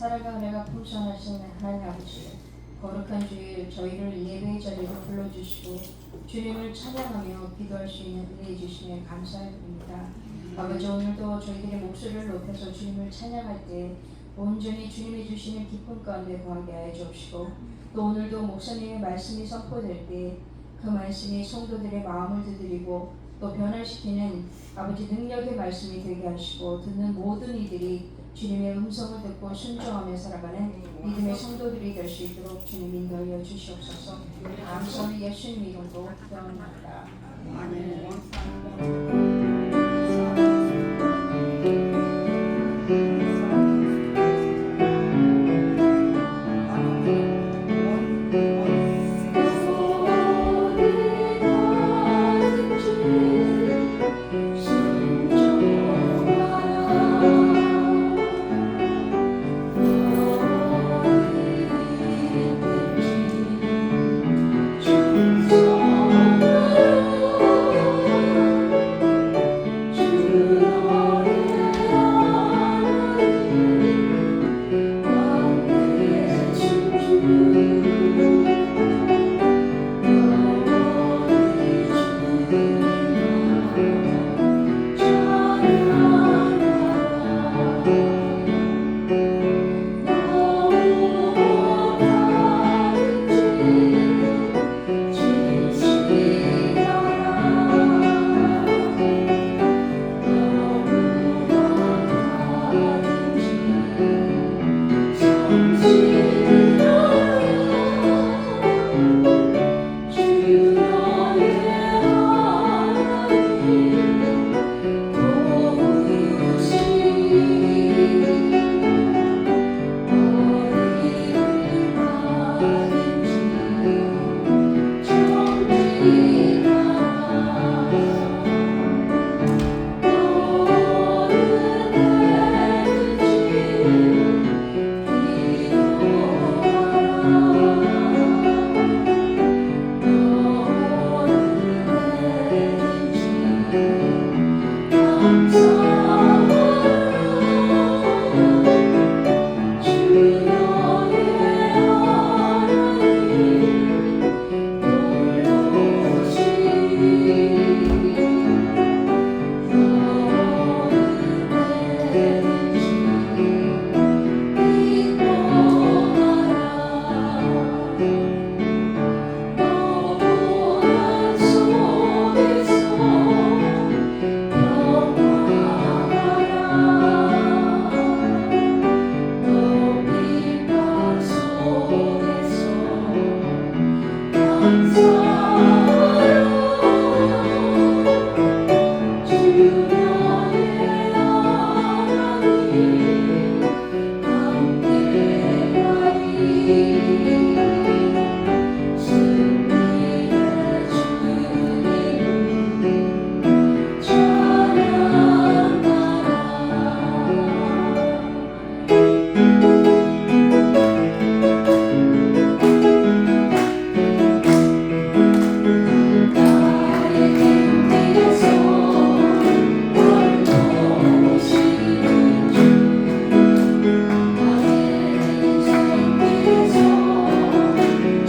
사랑과 은혜가 풍성하신 하나님 아버지, 거룩한 주일 저희를 예배의 자리로 불러주시고 주님을 찬양하며 기도할 수 있는 은혜 주시며 감사드립니다. 아버지, 오늘도 저희들의 목소리를 높여서 주님을 찬양할 때 온전히 주님이 주시는 기쁨 가운데 거하게 하여 주옵시고, 또 오늘도 목사님의 말씀이 선포될 때 그 말씀이 성도들의 마음을 두드리고 또 변화시키는 아버지 능력의 말씀이 되게 하시고, 듣는 모든 이들이 주님의 음성을 듣고 순종하며 살아가는 믿음의 성도들이 될 수 있도록 주님 인도하여 주시옵소서. 감사를 예수님 이름으로 기도합니다. 아멘.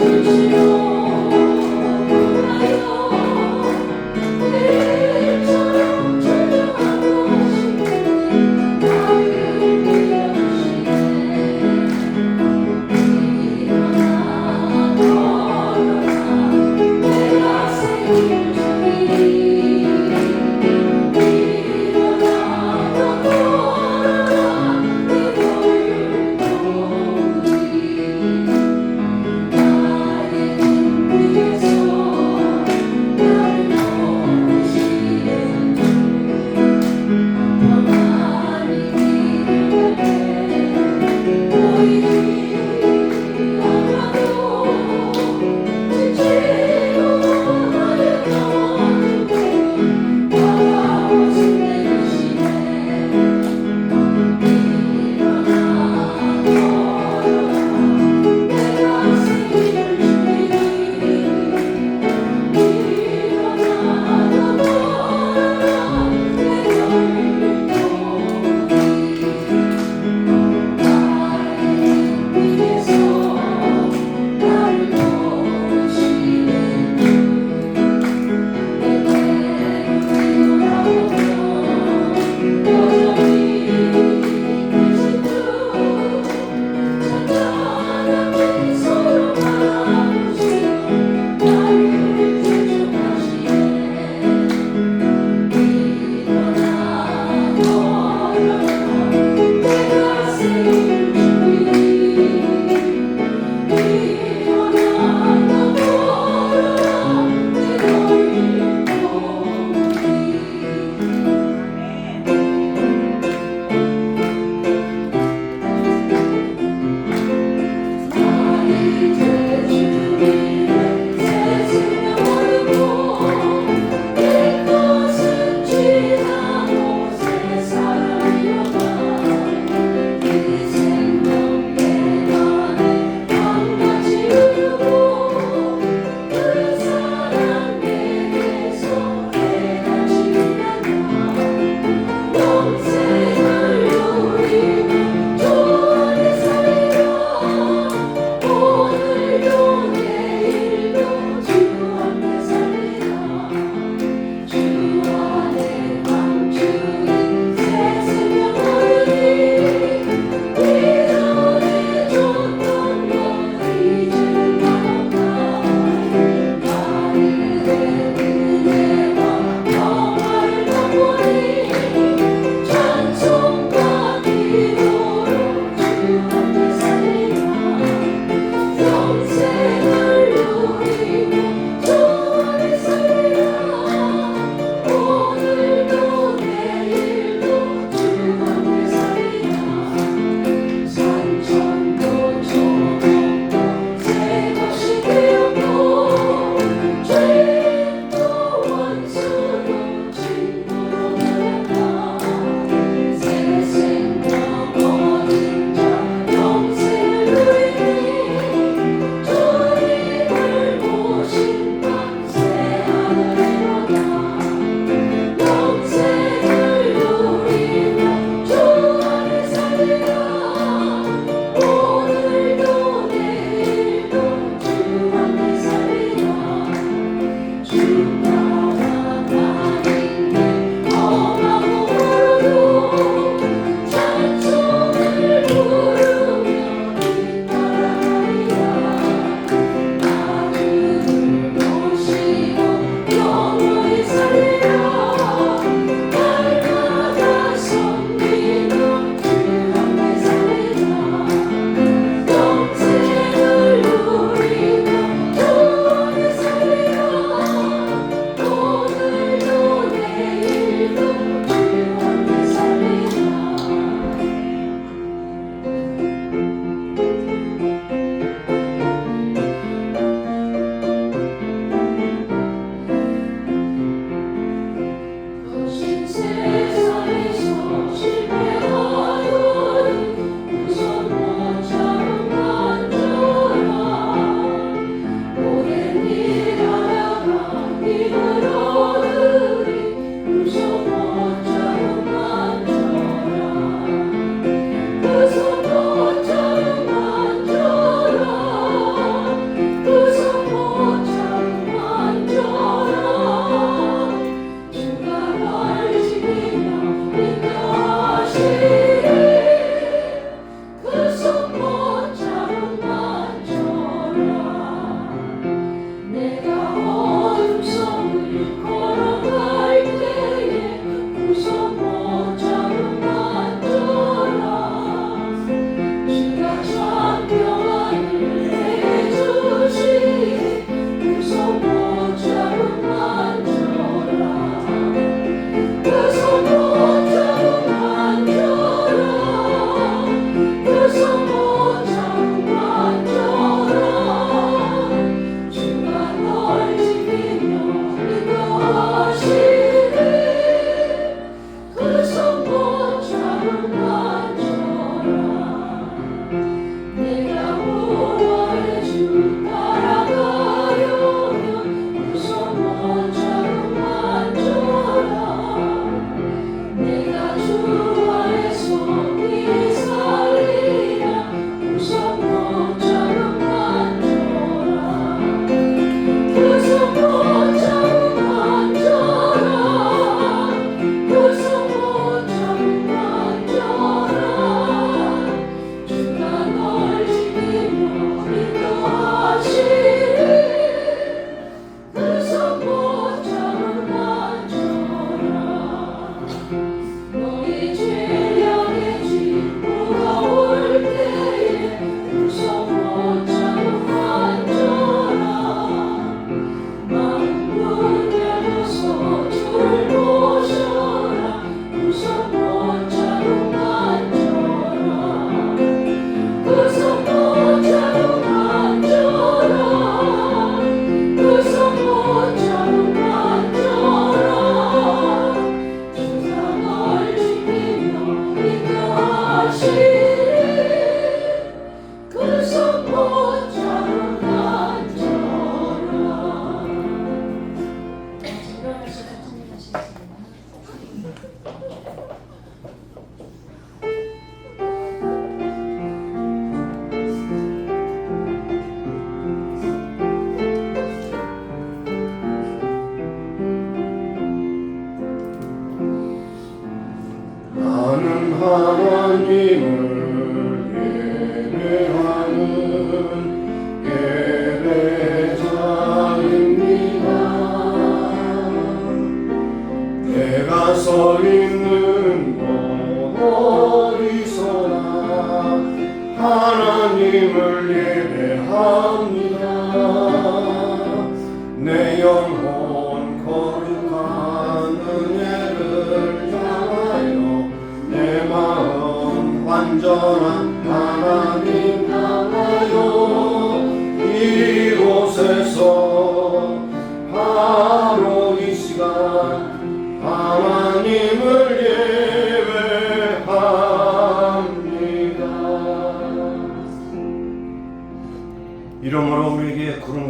나에겐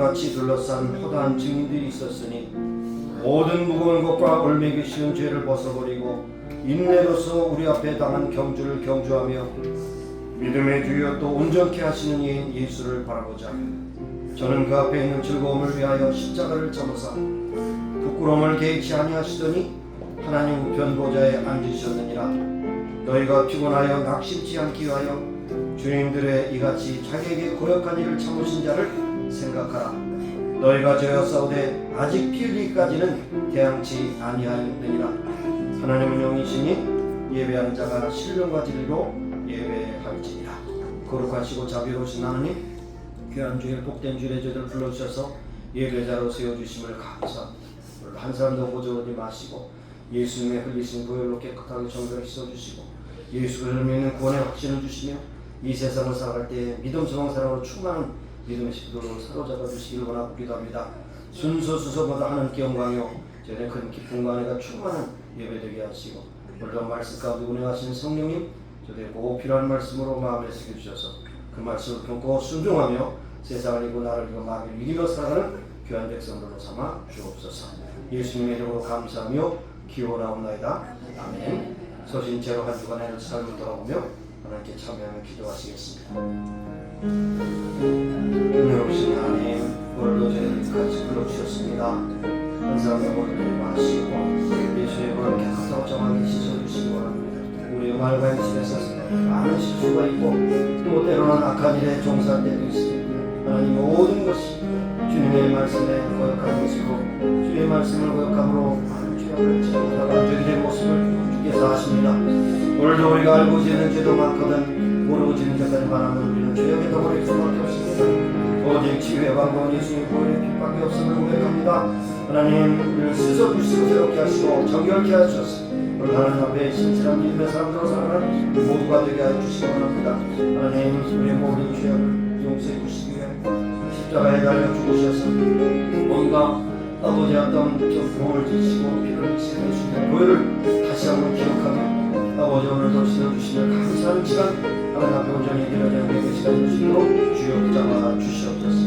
같이 둘러싼 허다한 증인들이 있었으니 모든 무거운 것과 올매기 쉬운 죄를 벗어버리고 인내로서 우리 앞에 당한 경주를 경주하며 믿음의 주여 또 온전케 하시는 이인 예수를 바라보자. 저는 그 앞에 있는 즐거움을 위하여 십자가를 참으사 부끄러움을 개의치 아니하시더니 하나님 우편 보좌에 앉으셨느니라. 너희가 피곤하여 낙심치 않기 위하여 주님들의 이같이 자기에게 고역한 일을 참으신 자를 생각하라. 너희가 저였사오되 아직 피 흘리기까지는 대항치 아니하였느니라. 하나님은 영이시니 예배하는 자가 신령과 진리로 예배할지니라. 거룩하시고 자비로우신 하나님, 귀한 주일 복된 주일의 저희들 불러주셔서 예배자로 세워주심을 감사합니다. 한 사람도 보조하지 마시고 예수님의 흘리신 보혈로 깨끗하게 정결히 씻어주시고 예수 그리스도를 믿는 구원의 확신을 주시며 이 세상을 살아갈 때 믿음, 소망, 사랑으로 충만한 믿음의 식도로 사로잡아 주시기를 원하고 기도합니다. 순서 수서보다 하나님께 영광이요 저희의 큰 기쁨과 은혜가 충만한 예배되게 하시고 오늘도 말씀 가운데 운행하시는 성령님, 저희의 꼭 필요한 말씀으로 마음에 새겨주셔서 그 말씀을 품고 순종하며 세상을 이고 나를 이고 마귀를 이기며 살아가는 귀한 백성들로 삼아 주옵소서. 예수님의 이름으로 감사하며 기원하옵나이다. 아멘. 소신체로 한 주간의 삶을 돌아보며 하나님께 참여하며 기도하시겠습니다. 은혜롭신 하나님, 오늘도 저희를 같이 불러주셨습니다. 한 사람의 머리를 마시고 예수의 몸을 깨끗하고 정확히 씻어주시기 바랍니다. 우리의 말과 행실에서 많은 실수가 있고 또 때로는 악한 일에 종사할 때도 있습니다. 하나님, 모든 것이 주님의 말씀에 거역한 것이고 주의 말씀을 거역함으로 많은 죄악을 지고다가 죄된 모습을 주께서 하십니다. 오늘도 우리가 알고 지는 죄도 많거든 모르고 지는 죄까지 많으면 우리는 죄악의 덩어리일 수밖에 없습니다. 오직 치유의 방법은 예수님의 보혈의 빛밖에 없음을 고백합니다. 하나님, 우리를 씻어주시고 새롭게 하시고 정결케 하셔서 오늘 하나님 앞에 신실한 믿음의 사람들로 살아가는 모두가 되게 해주시기 바랍니다. 하나님, 우리의 모든 죄악을 용서해 주시기 위해 십자가에 달려 죽으셔서 뭔가 아버지 어떤 몸을 지시고 피를 흘리시는 주님의 보혈을 다시 한번 기억하며 아버지 오늘도 씻어주시며 감사하는 시간 하나님 앞에 온전히 드려지는 예배 시간이 되시도록 주여 붙잡아 주시옵소서.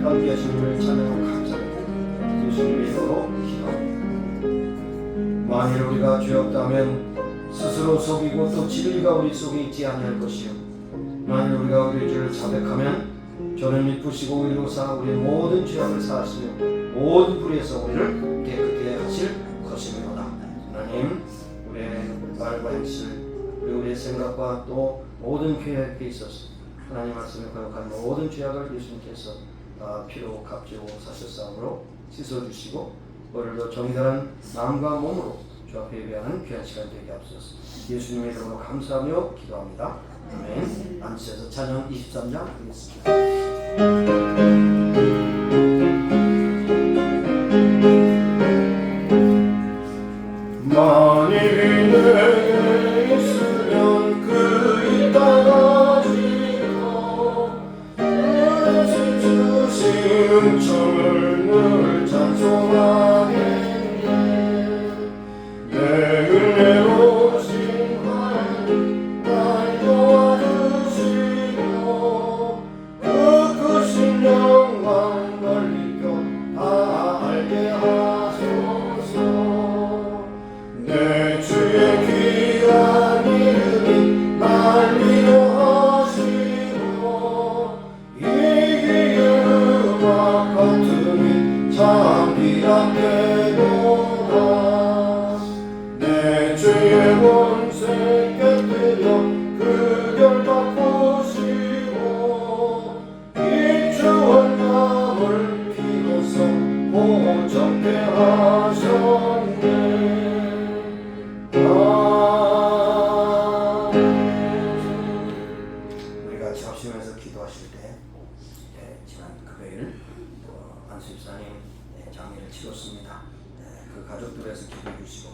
함께 하시는 찬양으로 감사합니다. 예수님의 이름으로 기도합니다. 만일 우리가 죄 없다면 스스로 속이고 또 진리가 우리 속에 있지 아니할 것이요 만일 우리가 우리 죄를 자백하면 저는 미쁘시고 의로사 우리의 모든 죄악을 사하시며 모든 불의에서 우리를 깨끗게 하실 것이므로다. 하나님, 우리의 말과 행실 그리고 우리의 생각과 또 모든 계획에 있어서 하나님 말씀에 거역한 모든 죄악을 예수님께서 피로 값지고 사실상으로 씻어주시고 오늘도 정결한 마음과 몸으로 주 앞에 예배하는 귀한 시간 되게 앞서서 예수님의 이름으로 감사하며 기도합니다. 아멘. 앉으셔서 찬양 23장 드리겠습니다. 만일 내게 있으면 그 이따가 지고 주신 은총을 늘 찬송하겠네. 내 은혜로우신 하나님 날 도와주시고 그 크신 영광 널리 다 알게 하소서. 내 주의 귀한 이름이 날 위로하시고 이 귀의 음악 같으니 참 귀하게도다. 내 주의 본색 곁들여 그 결 바꾸시고 이 주원함을 비로소 보정케 하셨네. 우리가 잡수면서 기도하실 때 지난 금요일 안수집사님 장례를 치렀습니다. 그 가족들에서 기도해 주시고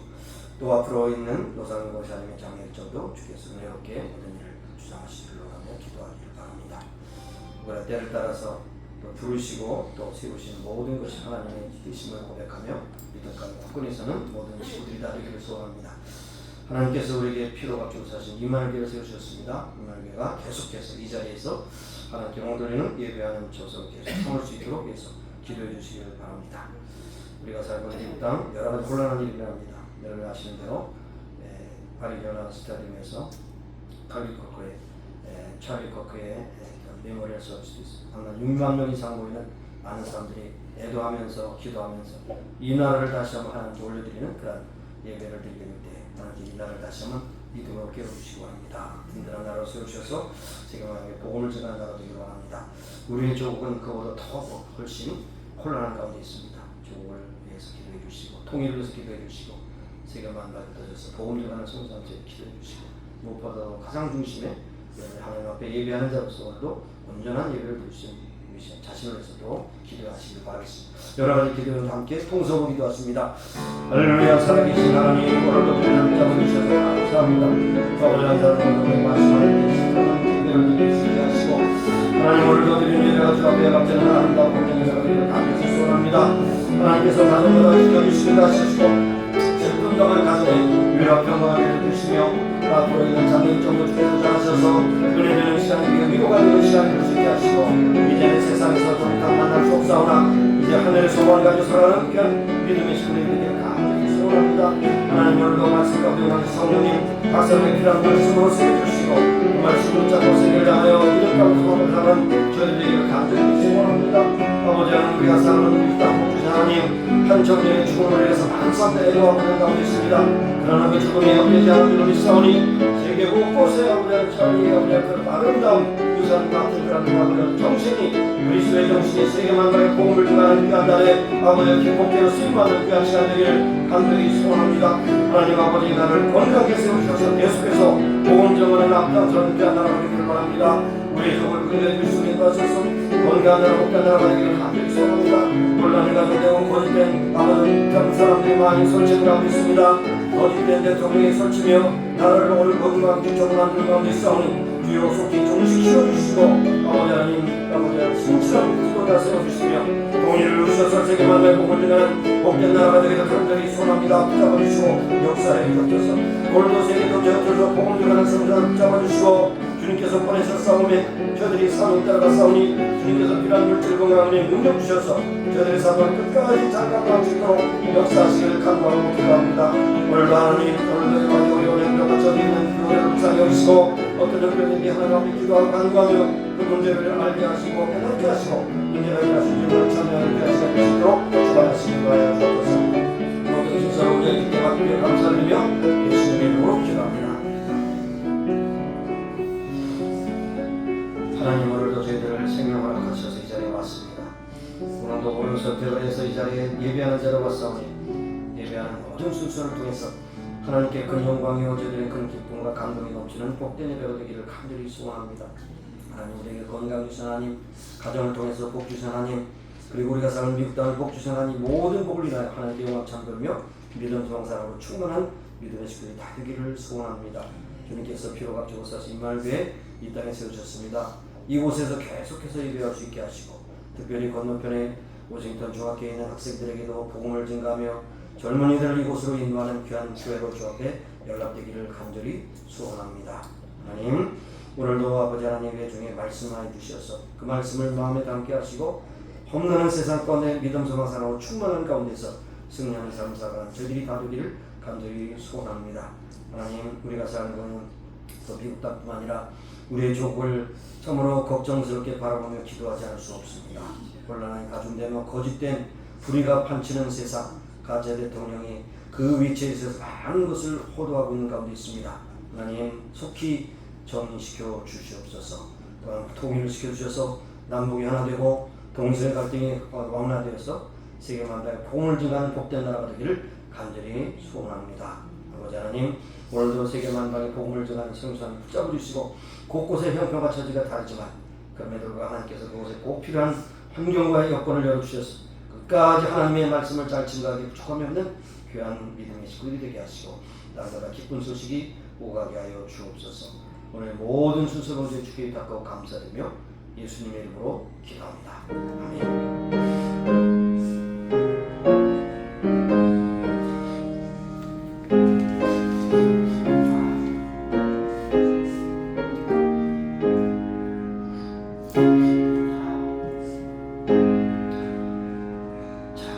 또 앞으로 있는 노상훈 권사님의 장례 일정도 주께서 은혜롭게 모든 일을 주장하시기를 원하며 기도하기를 바랍니다. 우리가 때를 따라서 또 부르시고 또 세우시는 모든 것이 하나님의 뜻임을 고백하며 믿음 가운데 국권에서는 모든 식구들이 다 되기를 소원합니다. 하나님께서 우리에게 피로 값주고 사신 이만교회를 세우셨습니다. 이만교회가 계속해서 이 자리에서 하나님께 영광 돌리는 예배하는 저서 계속 삼을 수 있도록 위해서 기도해 주시길 바랍니다. 우리가 살고 있는 이 땅 여러 가지 곤란한 일이 일어납니다. 여러분 아시는 대로 아리조나 스타디움에서 찰리 코크의 메모리얼 서비스 있습니다. 아마 6만 명 이상 모이는 많은 사람들이 애도하면서 기도하면서 이 나라를 다시 한번 하나님께 올려드리는 그런 예배를 드리게 될 때 하나님 이 나라를 다시 한번 믿음으로 깨워주시기 바랍니다. 든든한 나라로 세우셔서 세계만하게 복음을 전하는 나라가 되기를 바랍니다. 우리의 조국은 그보다 더 훨씬 혼란한 가운데 있습니다. 조국을 위해서 기도해 주시고 통일을 위해서 기도해 주시고 세계 만방에 터져서 복음 전하는 성도들한테 기도해 주시고 무엇보다도 가장 중심에 하나님 앞에 예배하는 자로서 오늘도 온전한 예배를 드릴 수 있는 자신을 위해서도 기도하시길 바라겠습니다. 여러 가지 기도와 함께 통성으로 기도하십니다. 할렐루야. 살아계신 하나님 오늘도 우리를 붙잡아주셔서 감사합니다. 아버지 하나님 말씀하는 예배를 드릴 수 있게 하시고 하나님 오늘도 드리는 예배가 주 앞에 갑자기 아름다운 본전에서 드리는 감사를 소원합니다. 하나님께서 가정마다 지켜주시기를 하시고 슬픈 동안 가정에 위로 평강을 해주시며 앞으로 있는 장애인 정도 주께서 하셔서 은혜되는 시간이 위로가 되는 시간이 될 수 있게 하시고 이제는 세상에서 더 이상 만날 수 없사오나 이제 하늘의 소망을 가지고 살아가는 귀한 믿음의 신뢰에 대해 감사히 소원합니다. 하나님 오늘도 말씀 가운데 오는 성령님 박사님의 필요한 말씀으로 세워주시고 그 말씀을 잡고 세계를 향하여 믿음 가운데 소망을 사는 저희들에게 감사히 소원합니다. 아버지 하나님 우리가 사는 우리 땅 복주신 하나님 한 청년의 죽음을 위해서 많은 사람들이 애도하고 있는 가운데 있습니다. 그러나 그 죽음이 없지 않은 줄로 믿사오니 세계 곳곳에 아버지 저희 아버지 그 아름다운 유산 같은 그런 아버지 정신이 그리스도의 정신이 세계 만방에 복음을 전하는 귀한 날에 아버지 기쁨께로 쓰임받는 귀한 시간 되기를 간절히 소원합니다. 하나님 아버지 나를 건강하게 세우셔서 계속해서 복음 전하는 앞장서는 귀한 나라가 되기를 바랍니다. 우리의 종을 그리게 해주시고 인도하셔서 건강한 나라 복된 나라가 되기를 간절히 소원합니다. 혼란이 가정되고 거짓된 아버지 그런 사람들이 많이 설치를 하고 있습니다. 거짓된 대통령이 설치며 나라를 오늘 건강하게 정만들 가운데 싸우니 주여 속히 종식시켜 주시고 아버지 하나님 신실한 기도가 세워주시며 동의를 주셔서 세계만방에 복을 전하는 복된 나라가 되기를 간절히 소원합니다. 붙잡아주시고 역사에 곁들여서 오늘도 세계도 곁들여서 복을 전하는 성자를 붙잡아주시고 주님께서 보내서 싸움에 저들이 삶을 따라가 싸우니 주님께서 필요한 물질 건강을 능력 주셔서 저들의 삶을 끝까지 잠깐만 지도록 역사하시기를 간구하고 기도합니다. 오늘도 하나님 오늘도 어려운 병과 저기 있는 교회를 불쌍히 여기시고 어떤 병들이 하나님 앞에 기도하고 간구하며 그 문제를 알게 하시고 깨닫게 하시고 문제를 해결하신 주님을 참여하게 하시게 되시도록 축원하시기 바라여 주옵소서. 모든 순서로 우리의 기대 받기에 감사드리며 예수님의 이름으로 기도합니다. 하나님 오늘도 저희들을 생명을 허락하셔서 이 자리에 왔습니다. 오늘도 옳은 선택을 해서 이 자리에 예배하는 자로 왔사오니 예배하는 모든 순서를 통해서 하나님께 큰 영광이 어제들의 큰 기쁨과 감동이 넘치는 복된 예배가 되기를 간절히 소원합니다. 하나님 우리에게 건강 주신 하나님, 가정을 통해서 복 주신 하나님, 그리고 우리가 사는 미국 땅을 복 주신 하나님 모든 복을 인하여 하나님께 영광 참돌며 믿음 소망사랑으로 충만한 믿음의 식구들이 다 되기를 소원합니다. 주님께서 피로 값주고 사신 임마누엘 이 땅에 세우셨습니다. 이곳에서 계속해서 예배할 수 있게 하시고 특별히 건너편에 워싱턴 중학교에 있는 학생들에게도 복음을 증가하며 젊은이들을 이곳으로 인도하는 귀한 교회로 주 앞에 연락되기를 간절히 소원합니다. 하나님 오늘도 아버지 하나님의 중에 말씀하여 주셔서 그 말씀을 마음에 담게 하시고 험난한 세상 가운데 믿음 소망 사랑으로 충만한 가운데서 승리하는 삶 살아가는 저희들이 다 되기를 간절히 소원합니다. 하나님 우리가 사는 것은 또 미국 땅뿐만 아니라 우리의 조국을 참으로 걱정스럽게 바라보며 기도하지 않을 수 없습니다. 혼란이 가중되며 거짓된 불의가 판치는 세상 가짜 대통령이 그 위치에 있어서 많은 것을 호도하고 있는 가운데 있습니다. 하나님 속히 정리시켜 주시옵소서. 또한 통일을 시켜주셔서 남북이 하나 되고 동서의 갈등이 완화되어서 세계 만방에 복음을 증가하는 복된 나라가 되기를 간절히 소원합니다. 아버지 하나님 오늘도 세계 만방에 복음을 전하는 성수함을 붙잡아 주시고 곳곳에 형편과 처지가 다르지만 그럼에도 불구하고 하나님께서 그곳에 꼭 필요한 환경과 여건을 열어주셔서 끝까지 하나님의 말씀을 잘 증거하게 부족함이 없는 귀한 믿음의 식구들이 되게 하시고 날마다 기쁜 소식이 오가게 하여 주옵소서. 오늘 모든 순서로 주께 닦고 감사드리며 예수님의 이름으로 기도합니다. 아멘.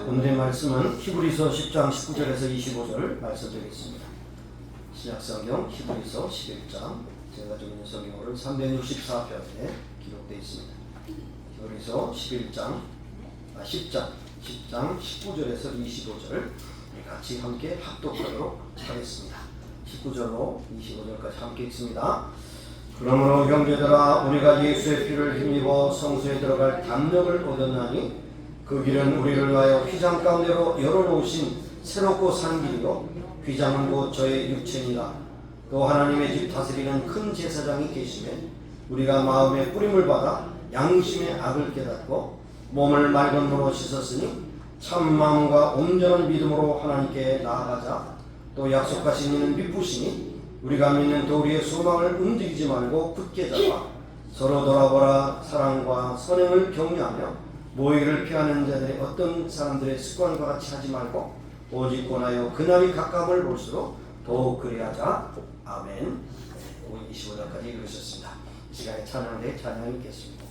오늘의 말씀은 히브리서 10장 19절에서 25절 말씀드리겠습니다. 신약성경 히브리서 11장, 제가 가지고 있는 성경으로는 364편에 기록되어 있습니다. 히브리서 10장 19절에서 25절 같이 함께 합독하도록 하겠습니다. 19절로 25절까지 함께 읽습니다. 그러므로 형제들아, 우리가 예수의 피를 힘입어 성소에 들어갈 담력을 얻었나니 그 길은 우리를 위하여 휘장 가운데로 열어놓으신 새롭고 산 길이요 휘장은 곧 저의 육체니라. 또 하나님의 집 다스리는 큰 제사장이 계시매 우리가 마음의 뿌림을 받아 양심의 악을 깨닫고 몸을 맑은 물로 씻었으니 참 마음과 온전한 믿음으로 하나님께 나아가자. 또 약속하신 이는 미쁘시니 우리가 믿는 또 우리의 소망을 움직이지 말고 굳게 잡아 서로 돌아보라. 사랑과 선행을 격려하며 모의를 피하는 자들의 어떤 사람들의 습관과 같이 하지 말고 오직 권하여 그날이 가까움을 볼수록 더욱 그리하자. 아멘. 25절까지 읽으셨습니다. 이 시간에 찬양대 찬양을 읽겠습니다.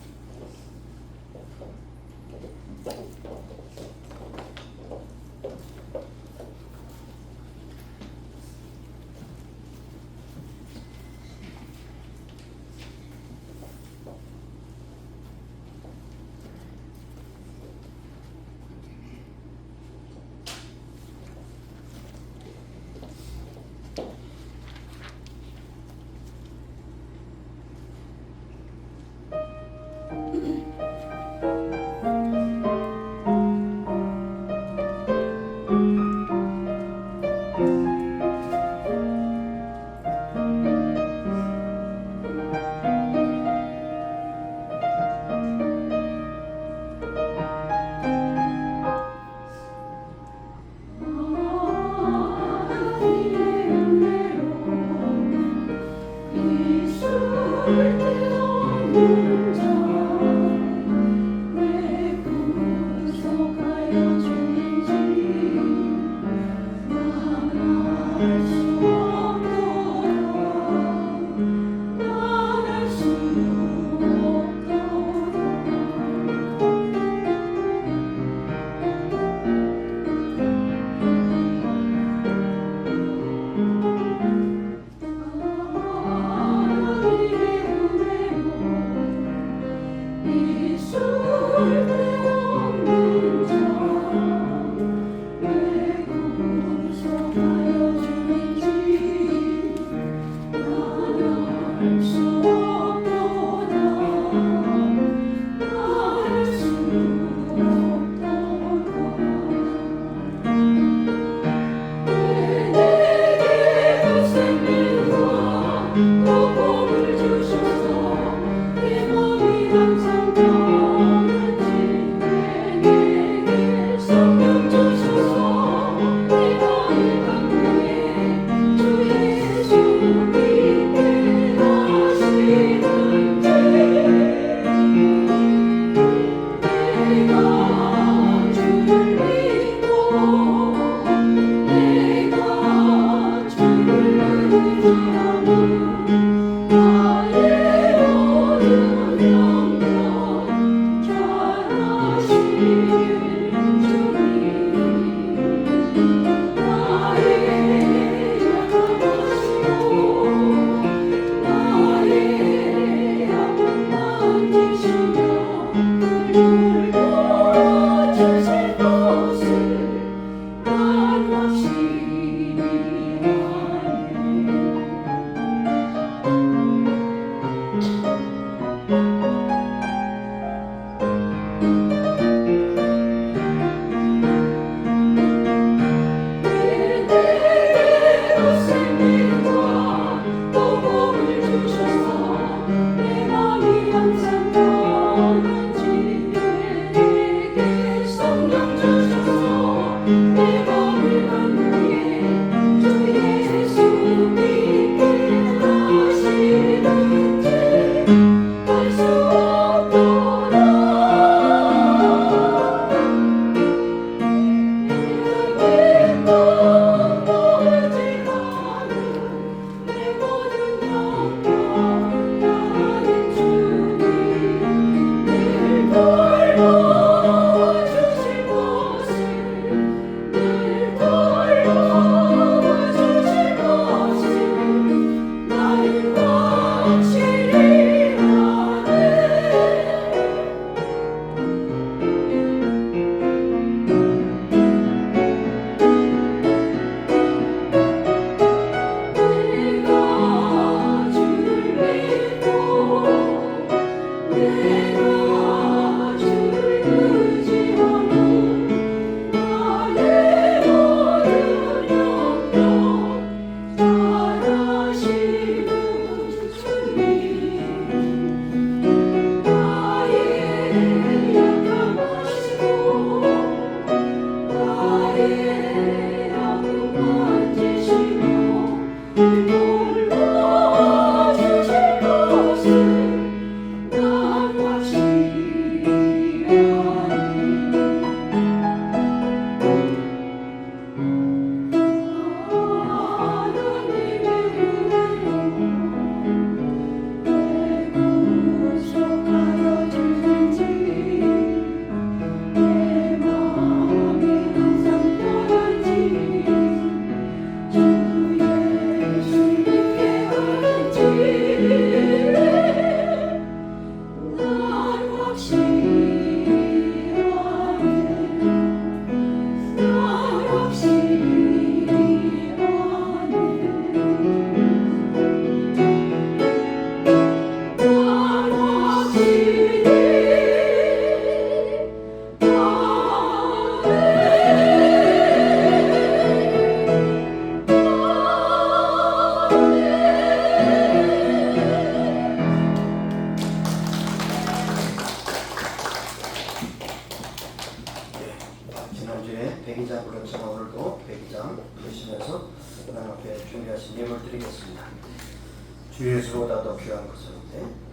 지난주에 백이장 불렀지만 오늘도 백이장 부르시면서 하나님 앞에 준비하신 예물 드리겠습니다. 주 예수보다 더 귀한 것은 없네.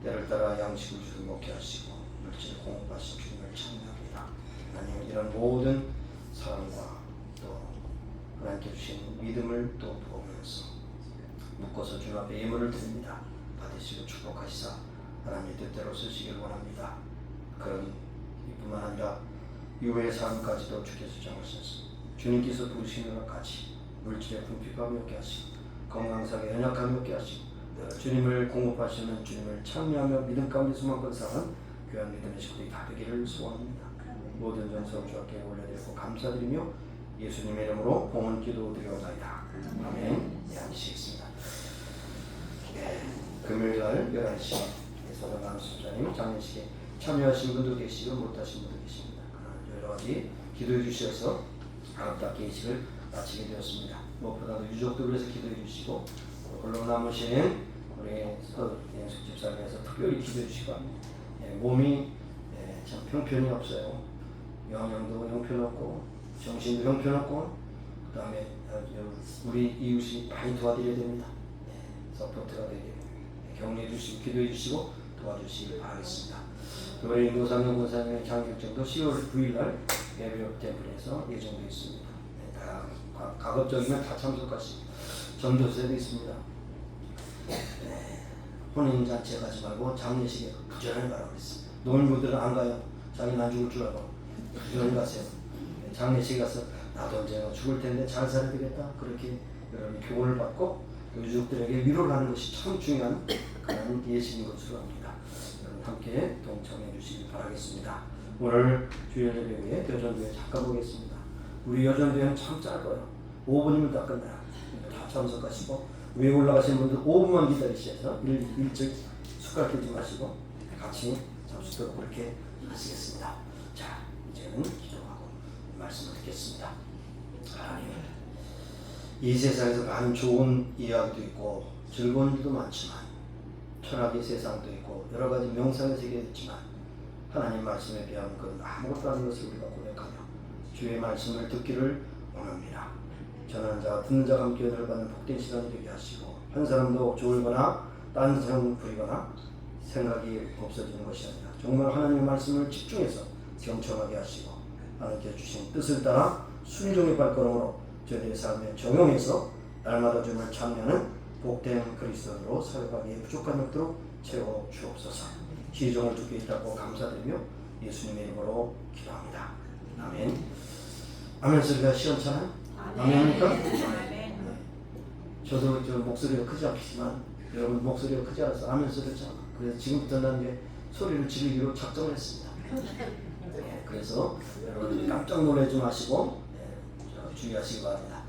때를 따라 양식을 주로 먹게 하시고 물질을 공급하신 주님을 찬양합니다. 하나님 이런 모든 사랑과 또 하나님께 주신 믿음을 또 보면서 묶어서 주님 앞에 예물을 드립니다. 받으시고 축복하시사 하나님의 뜻대로 쓰시길 원합니다. 그런 이뿐만 아니라 이후의 삶까지도 주께서 정하셨습니다. 주님께서 부르시는 것 같이 물질의 궁핍함이 없게 하시고 건강상의 연약함이 없게 하시고 주님을 공급하시는 주님을 찬미하며 믿음 가운데 수만큼 사는 귀한 믿음의 식구들이 다 되기를 소원합니다. 모든 전성 주 앞에 올려드리고 감사드리며 예수님의 이름으로 봉헌 기도드리옵나이다. 아멘. 네, 앉으시겠습니다. 네, 금요일날 11시 서정남 수장님 장례식에 참여하신 분도 계시고 못하신 분도 계십니다. 여러 가지 기도해 주셔서 아름답게 예식을 마치게 되었습니다. 무엇보다도 유족도 그래서 기도해 주시고 홀로 남으신 우리 서영숙 집사님께서 특별히 기도해 주시고 합니다. 몸이 참 형편이 없어요. 영양도 형편없고 정신도 형편없고 그 다음에 우리 이웃이 많이 도와드려야 됩니다. 서포트가 되게 격려해 주시고 기도해 주시고 도와주시길 바라겠습니다. 우리 노상영 권사님의 장격정도 10월 9일 날 에베레 템플에서 예정되어 있습니다. 네, 다 가급적이면 다 참석하시고 전도서에도 있습니다. 네, 혼인잔치 가지 말고 장례식에 부지런히 가라고 했습니다. 노인분들은 안 가요. 자기는 안 죽을 줄 알고 부지런히 가세요. 네, 장례식에 가서 나도 언젠가 죽을 텐데 잘 살아야 되겠다. 그렇게 여러분 교훈을 받고 유족들에게 위로를 하는 것이 참 중요한 그런 예식인 것으로 합니다. 여러분 함께 동참해 주시기 바라겠습니다. 오늘 주일 예배에 여전도회 잠깐 보겠습니다. 우리 여전도회는 참 짧아요. 5분이면 다 끝나요. 다 참석하시고 위에 올라가시는 분들 5분만 기다리셔서 일찍 숟갈 들지 마시고 같이 잡수도록 그렇게 하시겠습니다. 자, 이제는 기도하고 말씀을 듣겠습니다. 하나님, 이 세상에서 많은 좋은 이야기도 있고 즐거운 일도 많지만 철학의 세상도 있고 여러 가지 명상의 세계도 있지만 하나님 말씀에 비하면 그건 아무것도 아닌 것을 우리가 고백하며 주의 말씀을 듣기를 원합니다. 전하는 자와 듣는 자가 함께 은혜를 받는 복된 시간이 되게 하시고 한 사람도 졸거나 딴 사람 부리거나 생각이 없어지는 것이 아니라 정말 하나님의 말씀을 집중해서 경청하게 하시고 하나님께 주신 뜻을 따라 순종의 발걸음으로 저희들의 삶에 적용해서 날마다 주님을 찬양하는 복된 그리스도인으로 살아가기에 부족함이 없도록 채워 주옵소서. 기종을 두게 있다고 감사드리며 예수님의 이름으로 기도합니다. 아멘. 아멘 소리가 시원찮아요? 아멘입니까? 네. 저도 좀 목소리가 크지 않지만 여러분 목소리가 크지 않아서 아멘 소리를 잖아. 그래서 지금부터 난 이제 소리를 지르기로 작정을 했습니다. 네, 그래서 여러분 깜짝 놀라지 마시고 주의하시기 바랍니다.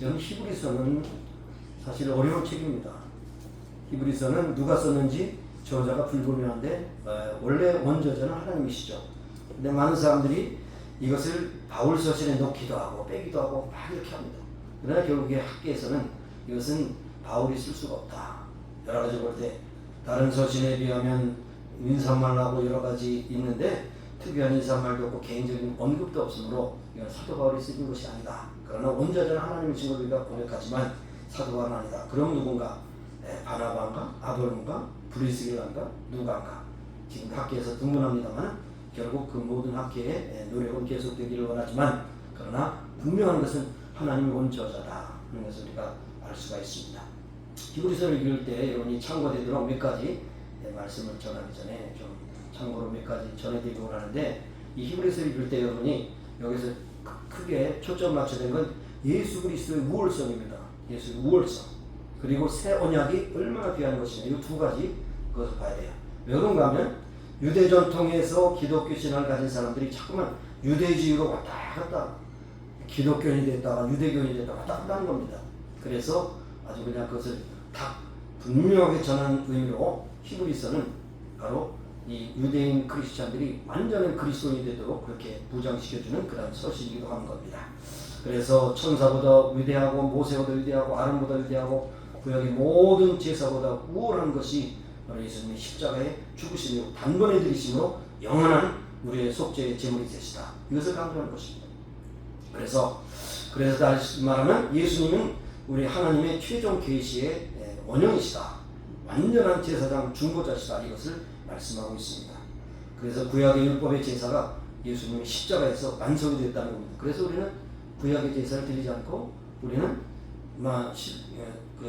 여러분 히브리서는 사실 어려운 책입니다. 히브리서는 누가 썼는지 저자가 불분명한데 원래 원저자는 하나님이시죠. 근데 많은 사람들이 이것을 바울 서신에 넣기도 하고 빼기도 하고 막 이렇게 합니다. 그러나 결국에 학계에서는 이것은 바울이 쓸 수가 없다. 여러 가지 볼 때 다른 서신에 비하면 인사말하고 여러 가지 있는데 특이한 인사말도 없고 개인적인 언급도 없으므로 이건 사도 바울이 쓰는 것이 아니다. 그러나 원저자는 하나님이신 걸 우리가 고백하지만 사도 바울은 아니다. 그럼 누군가? 바나바인가? 아볼론가? 브리스길란가? 누가인가? 지금 학계에서 등문합니다만 결국 그 모든 학계의 노력은 계속되기를 원하지만 그러나 분명한 것은 하나님의 원저자다 하는 것을 우리가 알 수가 있습니다. 히브리서를 읽을 때 여러분이 참고되도록 몇 가지 말씀을 전하기 전에 좀 참고로 몇 가지 전해드리기 원하는데 이 히브리서를 읽을 때 여러분이 여기서 크게 초점 맞춰야 되는 건 예수 그리스도의 우월성입니다. 예수의 우월성 그리고 새 언약이 얼마나 귀한 것이냐 이 두 가지 그것을 봐야 돼요. 왜 그런가 하면 유대 전통에서 기독교 신앙을 가진 사람들이 자꾸만 유대주의로 왔다 갔다 기독교인이 됐다가 유대교인이 됐다가 왔다 갔다 하는 겁니다. 그래서 아주 그냥 그것을 딱 분명하게 전하는 의미로 히브리서는 바로 이 유대인 크리스찬들이 완전한 그리스도인이 되도록 그렇게 부장시켜주는 그런 서신이기도 하는 겁니다. 그래서 천사보다 위대하고 모세보다 위대하고 아론보다 위대하고 구약의 모든 제사보다 우월한 것이 바로 예수님의 십자가의 죽으심이고 단번에 들이심으로 영원한 우리의 속죄의 제물이 되시다. 이것을 강조하는 것입니다. 그래서 다시 말하면 예수님은 우리 하나님의 최종 계시의 원형이시다. 완전한 제사장 중보자시다. 이것을 말씀하고 있습니다. 그래서 구약의 율법의 제사가 예수님의 십자가에서 완성이 됐다는 겁니다. 그래서 우리는 구약의 제사를 드리지 않고 우리는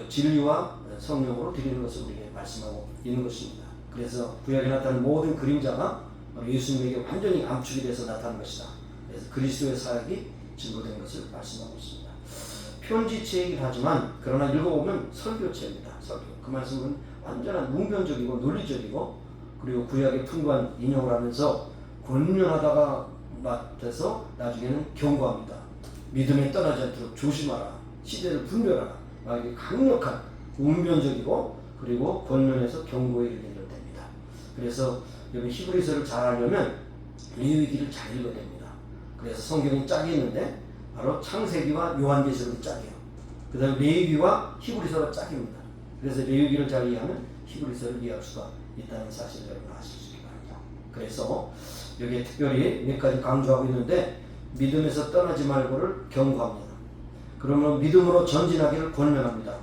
진리와 성령으로 드리는 것을 우리에게 말씀하고 있는 것입니다. 그래서 구약에 나타난 모든 그림자가 예수님에게 완전히 암축이 돼서 나타난 것이다. 그래서 그리스도의 사역이 증거된 것을 말씀하고 있습니다. 편지체이긴 하지만 그러나 읽어보면 설교체입니다. 설교. 그 말씀은 완전한 문변적이고 논리적이고 그리고 구약의 풍부한 인용을 하면서 권면하다가 맡아서 나중에는 경고합니다. 믿음에 떠나지 않도록 조심하라. 시대를 분별하라. 이게 강력한 운변적이고 그리고 권면에서 경고에 이르게 됩니다. 그래서 여기 히브리서를 잘 알려면 레위기를 잘 읽어야 됩니다. 그래서 성경이 짝이 있는데 바로 창세기와 요한계시록이 짝이에요. 그 다음에 레위기와 히브리서가 짝입니다. 그래서 레위기를 잘 이해하면 히브리서를 이해할 수가 있다는 사실을 여러분 아실 수 있기 바랍니다. 그래서 여기에 특별히 몇 가지 강조하고 있는데 믿음에서 떠나지 말고를 경고합니다. 그러면 믿음으로 전진하기를 권면합니다.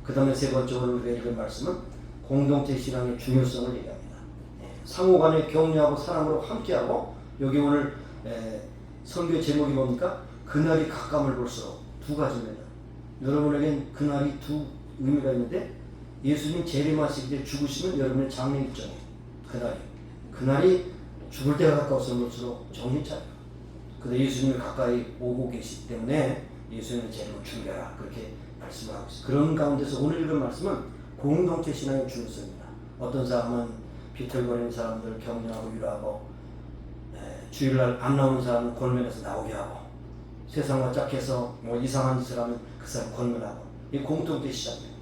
그 다음에 세 번째 오늘 우리가 읽은 말씀은 공동체 신앙의 중요성을 얘기합니다. 상호간에 격려하고 사랑으로 함께하고, 여기 오늘 설교 제목이 뭡니까? 그날이 가까움을 볼수록. 두 가지입니다. 여러분에겐 그날이 두 의미가 있는데, 예수님 재림하시기 전에 죽으시면 여러분의 장래 일정이에요. 그날이 죽을 때가 가까울수록 정신 차려. 근데 예수님이 가까이 오고 계시기 때문에 예수님의 재림을 준비하라, 그렇게 말씀을 하고 있어요. 그런 가운데서 오늘 읽은 말씀은 공동체 신앙의 중요성입니다. 어떤 사람은 비틀거리는 사람들 격려하고 위로하고, 주일날 안 나오는 사람은 권면해서 나오게 하고, 세상과 짝해서 뭐 이상한 짓을 하면 그 사람 권면하고, 이 공동체 시작이에요.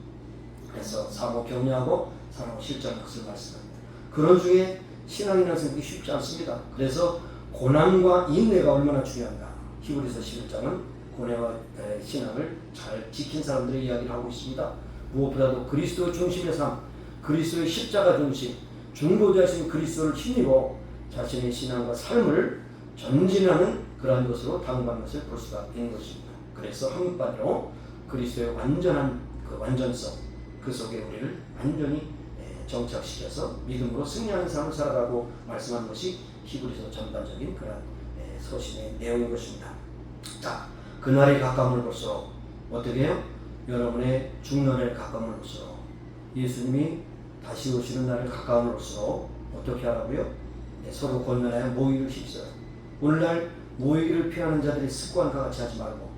그래서 사모 격려하고 사랑하고 실천하는 것을 말씀합니다. 그런 중에 신앙이라는 생각이 쉽지 않습니다. 그래서 고난과 인내가 얼마나 중요한가. 히브리서 11장은 고난과 신앙을 잘 지킨 사람들의 이야기를 하고 있습니다. 무엇보다도 그리스도 중심의 삶, 그리스도의 십자가 중심, 중보자이신 그리스도를 힘입어 자신의 신앙과 삶을 전진하는 그러한 것으로 당부하는 것을 볼 수가 있는 것입니다. 그래서 한마디로 그리스도의 완전한 그 완전성, 그 속에 우리를 완전히 정착시켜서 믿음으로 승리하는 삶을 살아가고 말씀한 것이 히브리서 전반적인 그런 서신의 내용인 것입니다. 자, 그날이 가까움을 볼수록 어떻게 해요? 여러분의 중년에 가까움을 볼수록, 예수님이 다시 오시는 날에 가까움을 볼수록 어떻게 하라고요? 서로 권면하여 모이기를 힘써요. 오늘날 모이기를 피하는 자들이 습관과 같이 하지 말고,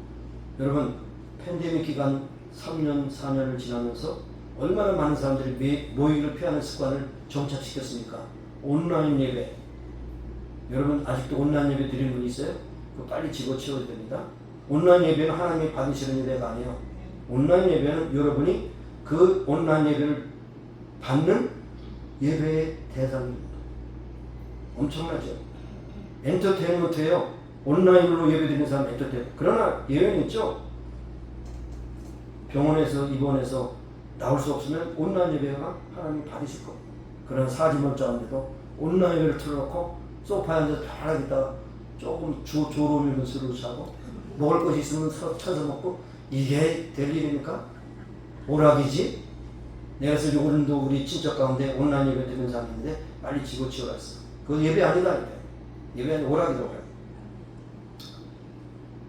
여러분 팬데믹 기간 3년 4년을 지나면서 얼마나 많은 사람들이 모이기를 피하는 습관을 정착시켰습니까? 온라인 예배. 여러분 아직도 온라인 예배 드리는 분이 있어요? 그거 빨리 집어치워야 됩니다. 온라인 예배는 하나님이 받으시는 예배가 아니에요. 온라인 예배는 여러분이 그 온라인 예배를 받는 예배의 대상입니다. 엄청나죠? 엔터테인먼트예요. 온라인으로 예배드리는 사람 엔터테인먼트. 그러나 예외는 있죠. 병원에서 입원해서 나올 수 없으면 온라인 예배가 하나님 받으실 겁니다. 그런 사지멀쩡한데도 온라인 예배를 틀어놓고 소파에 앉아서 편하게 있다가 조금 조로밀면 술을 사고 먹을 것이 있으면 쳐서 먹고, 이게 될 일입니까? 오락이지? 내가 그래서 오늘도 우리 친척 가운데 온라인 예배 드리는 사람이 있는데 빨리 집어치워라 했어. 그거 예배 아니다. 예배 아니라 오락이라고 해요.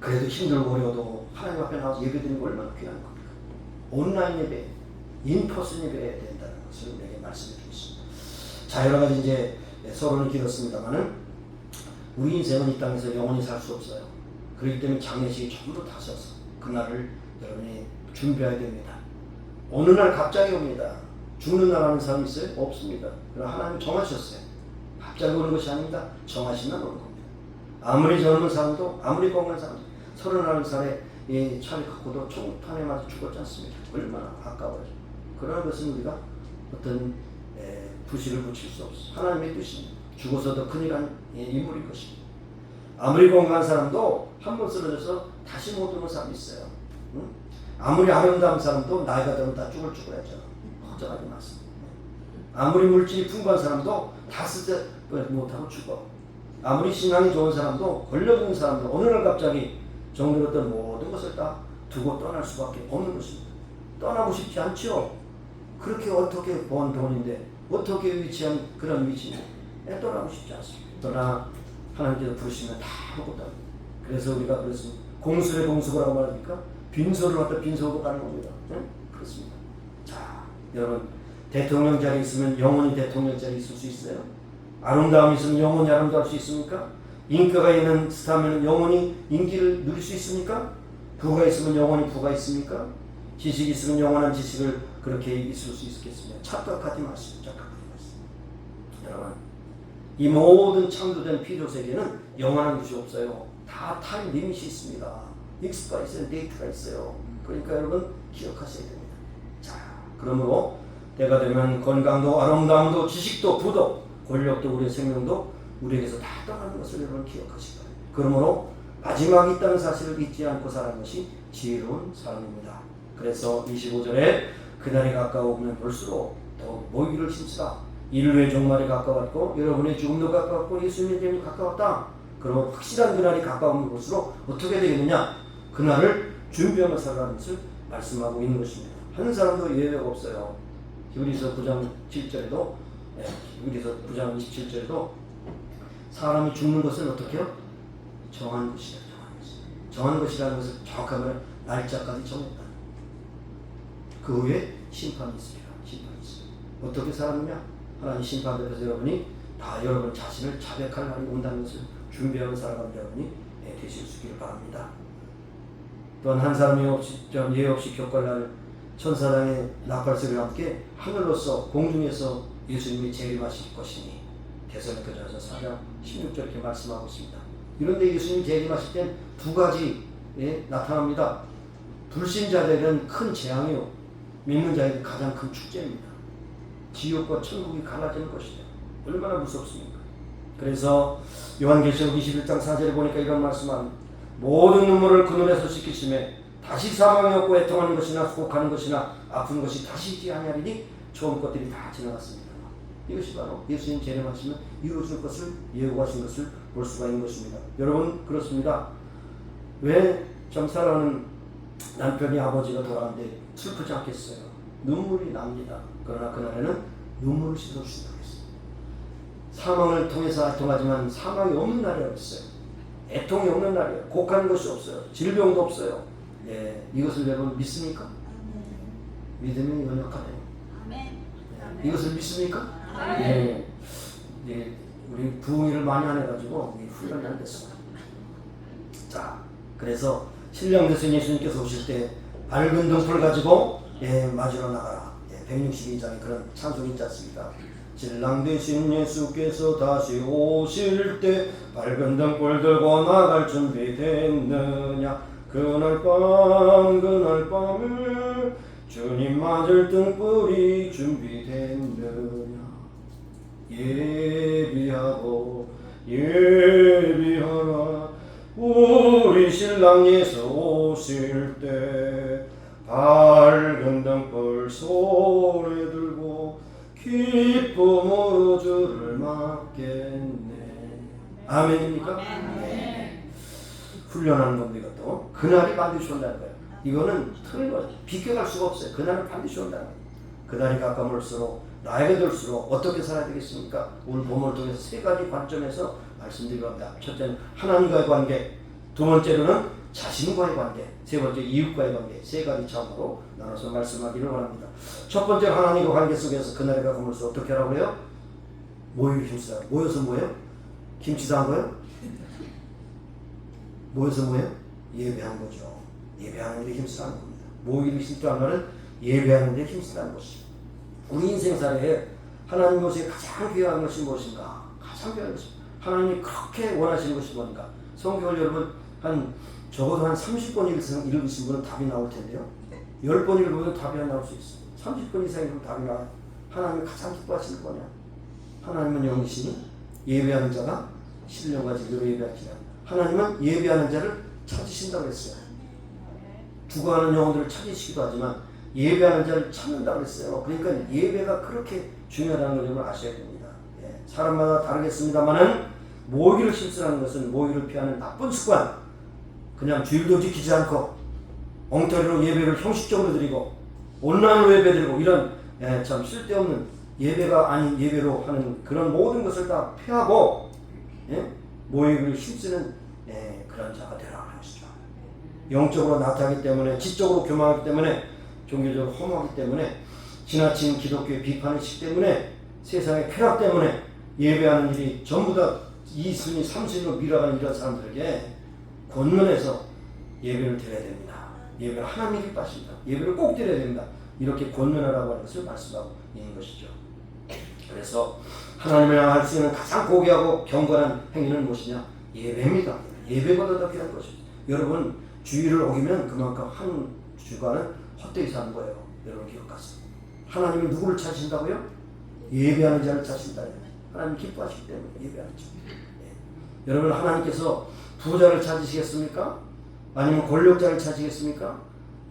그래도 힘들고 어려워도 하나님 앞에 나와서 예배 드리는 거 얼마나 귀한 겁니까? 온라인 예배, 인퍼슨 예배해야 된다는 것을 우리에게 말씀해 주고 있습니다. 자, 여러 가지 이제 서론은 길었습니다만은 우리 인생은 이 땅에서 영원히 살 수 없어요. 그렇기 때문에 장례식이 전부 다 서서 그날을 여러분이 준비해야 됩니다. 어느 날 갑자기 옵니다. 죽는 날 하는 사람 있어요? 없습니다. 그러나 하나님이 정하셨어요. 갑자기 오는 것이 아닙니다. 정하시면 오는 겁니다. 아무리 젊은 사람도, 아무리 건강한 사람도 31살에 이 차를 갖고도 총탄에 맞아 죽었지 않습니까? 얼마나 아까워요. 그러나 것은 우리가 어떤 부실을 붙일 수 없어. 하나님의 뜻입니다. 죽어서도 큰일 한 인물인 것입니다. 아무리 건강한 사람도 한 번 쓰러져서 다시 못 오는 사람이 있어요. 응? 아무리 아름다운 사람도 나이가 들면 다 쭈글쭈글해져요. 걱정하지 마세요. 아무리 물질이 풍부한 사람도 다 쓰지 못하고 죽어. 아무리 신앙이 좋은 사람도, 권력 있는 사람도 어느 날 갑자기 정들었던 모든 것을 다 두고 떠날 수밖에 없는 것입니다. 떠나고 싶지 않죠. 그렇게 어떻게 번 돈인데, 어떻게 위치한 그런 위치인데 떠나고 싶지 않습니다. 그러나 하나님께서 부르시면 다 아무것도 안 돼요. 그래서 우리가 그렇습니다. 공수의 공수라고 말합니까? 빈소를 갖다 빈소로 가는 겁니다. 네? 그렇습니다. 자, 여러분, 대통령 자리에 있으면 영원히 대통령 자리에 있을 수 있어요? 아름다움이 있으면 영원히 아름다울 수 있습니까? 인기가 있는 스타면 영원히 인기를 누릴 수 있습니까? 부가 있으면 영원히 부가 있습니까? 지식이 있으면 영원한 지식을 그렇게 있을 수 있겠습니까? 착각하지 마시고, 착각하지 마시고. 여러분, 이 모든 창조된 피조 세계는 영원한 것이 없어요. 다 타임 리밋이 있습니다. 익스가 있어요. 데이트가 있어요. 그러니까 여러분 기억하셔야 됩니다. 자, 그러므로 때가 되면 건강도 아름다움도 지식도 부도 권력도 우리의 생명도 우리에게서 다 떠나는 것을 여러분 기억하시기 바랍니다. 그러므로 마지막이 있다는 사실을 잊지 않고 살아가는 것이 지혜로운 삶입니다. 그래서 25절에 그날이 가까우면 볼수록 더욱 모이기를 힘쓰라. 인류의 종말이 가까웠고 여러분의 죽음도 가까웠고 예수님의 재림이 가까웠다. 그러므로 확실한 그날이 가까우면 볼수록 어떻게 되겠느냐? 그날을 준비하며 살아가는 것을 말씀하고 있는 것입니다. 한 사람도 예외가 없어요. 히브리서 9장 7절에도 여기서 9장 27절에도 사람이 죽는 것은 어떻게 해요? 정한 것이다. 정한 것이라는 것을 정확하게 날짜까지 정했다. 그 후에 심판이 있습니다. 심판이 있습니다. 어떻게 살았느냐? 하나님 심판 앞에서 여러분이 다 여러분 자신을 자백할 날이 온다는 것을 준비하고 살아가는 여러분이 되실 수 있기를 바랍니다. 또한 한 사람이 예 없이 겪을 날 천사장의 나팔소리와 함께 하늘로서 공중에서 예수님이 재림하실 것이니 데살로니가전서 4장 16절 이렇게 말씀하고 있습니다. 이런데 예수님이 재림하실 땐 두 가지 나타납니다. 불신자들은 큰 재앙이요, 믿는 자에게 가장 큰 축제입니다. 지옥과 천국이 갈라지는 것이죠. 얼마나 무섭습니까? 그래서 요한계시록 21장 4절에 보니까 이런 말씀합니다. 모든 눈물을 그 눈에서 씻기심에 다시 사망이 없고 애통하는 것이나 수고하는 것이나 아픈 것이 다시 있지 아니하리니 처음 것들이 다 지나갔습니다. 이것이 바로 예수님 재림하시면 이루어질 것을 예고하신 것을 볼 수가 있는 것입니다. 여러분 그렇습니다. 왜 점사라는 남편이 아버지가 돌아가는데 슬프지 않겠어요? 눈물이 납니다. 그러나 그날에는 눈물을 씻어주신다고 했어요. 사망을 통해서 애통하지만 사망이 없는 날이라고 했어요. 애통이 없는 날이에요. 곡하는 것이 없어요. 질병도 없어요. 이것을 여러분 믿습니까? 믿음이 연약하네요. 이것을 믿습니까? 우리 부흥회를 많이 안 해가지고 훈련이 안 됐어요. 자, 그래서 신령 대신 예수님께서 오실 때 밝은 등불 가지고 맞으러 나가라. 162장에 그런 찬송이 있지 않습니까? 신랑 대신 예수께서 다시 오실 때 밝은 등불 들고 나갈 준비 됐느냐? 그날 밤을 주님 맞을 등불이 준비됐느냐? 예비하라. 우리 신랑 예수 오실 때 밝은 등불 손에 들고 기쁨으로 주를 맞겠네. 아멘입니까? 네. 훈련하는 겁니다. 또 그날이 반드시 온다는 거예요. 이거는 틀림없이 비껴갈 수가 없어요. 그날은 반드시 온다는 거예요. 그날이 가까울수록 나이가 들수록 어떻게 살아야 되겠습니까? 오늘 본문을 통해서 세 가지 관점에서 말씀드리려 합니다. 첫째는 하나님과의 관계, 두 번째로는 자신과의 관계, 세 번째 이웃과의 관계, 세 가지 차원으로 나눠서 말씀하기를 원합니다. 첫 번째 하나님과 관계 속에서 그날이 가까울수록 어떻게 하라고 해요? 모이기 힘쓰라. 모여서 뭐예요? 김치 담은 거예요? 모여서 뭐예요? 예배한 거죠. 예배하는 데 힘쓰라는 겁니다. 모이기를 힘쓰라는 말은 예배하는 데 힘쓰라는 것이죠. 우리 인생살에 하나님 모습에 가장 귀한 것이 무엇인가? 가장 귀한 것이 하나님이 그렇게 원하시는 것이 뭔가? 성경을 여러분 적어도 한 30번 읽으신 분은 답이 나올 텐데요. 10번 읽으면 답이 안 나올 수 있어요. 30번 이상 읽으면 답이 나와요. 하나님이 가장 기뻐하시는 거냐? 하나님은 영이시니 예배하는 자가 신령과 진리로 예배하시라. 하나님은 예배하는 자를 찾으신다고 했어요. 죽어가는 영혼들을 찾으시기도 하지만 예배하는 자를 찾는다고 했어요. 그러니까 예배가 그렇게 중요하다는 걸 여러분 아셔야 됩니다. 사람마다 다르겠습니다만은 모이기를 실수하는 것은 모이기를 피하는 나쁜 습관, 그냥 주일도 지키지 않고 엉터리로 예배를 형식적으로 드리고 온라인으로 예배 드리고 이런 참 쓸데없는 예배가 아닌 예배로 하는 그런 모든 것을 다 피하고 모이기를 힘쓰는 그런 자가 되라는 것이죠. 영적으로 나타나기 때문에, 지적으로 교만하기 때문에, 종교적으로 허무하기 때문에, 지나친 기독교의 비판의식 때문에, 세상의 쾌락 때문에 예배하는 일이 전부 다 2순위, 3순위로 밀어가는 이런 사람들에게 권면해서 예배를 드려야 됩니다. 예배를 하나님 기뻐하십니다. 예배를 꼭 드려야 됩니다. 이렇게 권면하라고 하는 것을 말씀하고 있는 것이죠. 그래서 하나님을 향할 수 있는 가장 고귀하고 경건한 행위는 무엇이냐? 예배입니다. 예배보다 더 귀한 것입니다. 여러분 주의를 어기면 그만큼 한 주간은 헛되이 사는 거예요. 여러분 기억하세요. 하나님이 누구를 찾으신다고요? 예배하는 자를 찾으신다. 하나님 기뻐하시기 때문에 예배하는 자. 여러분 하나님께서 부자를 찾으시겠습니까? 아니면 권력자를 찾으시겠습니까?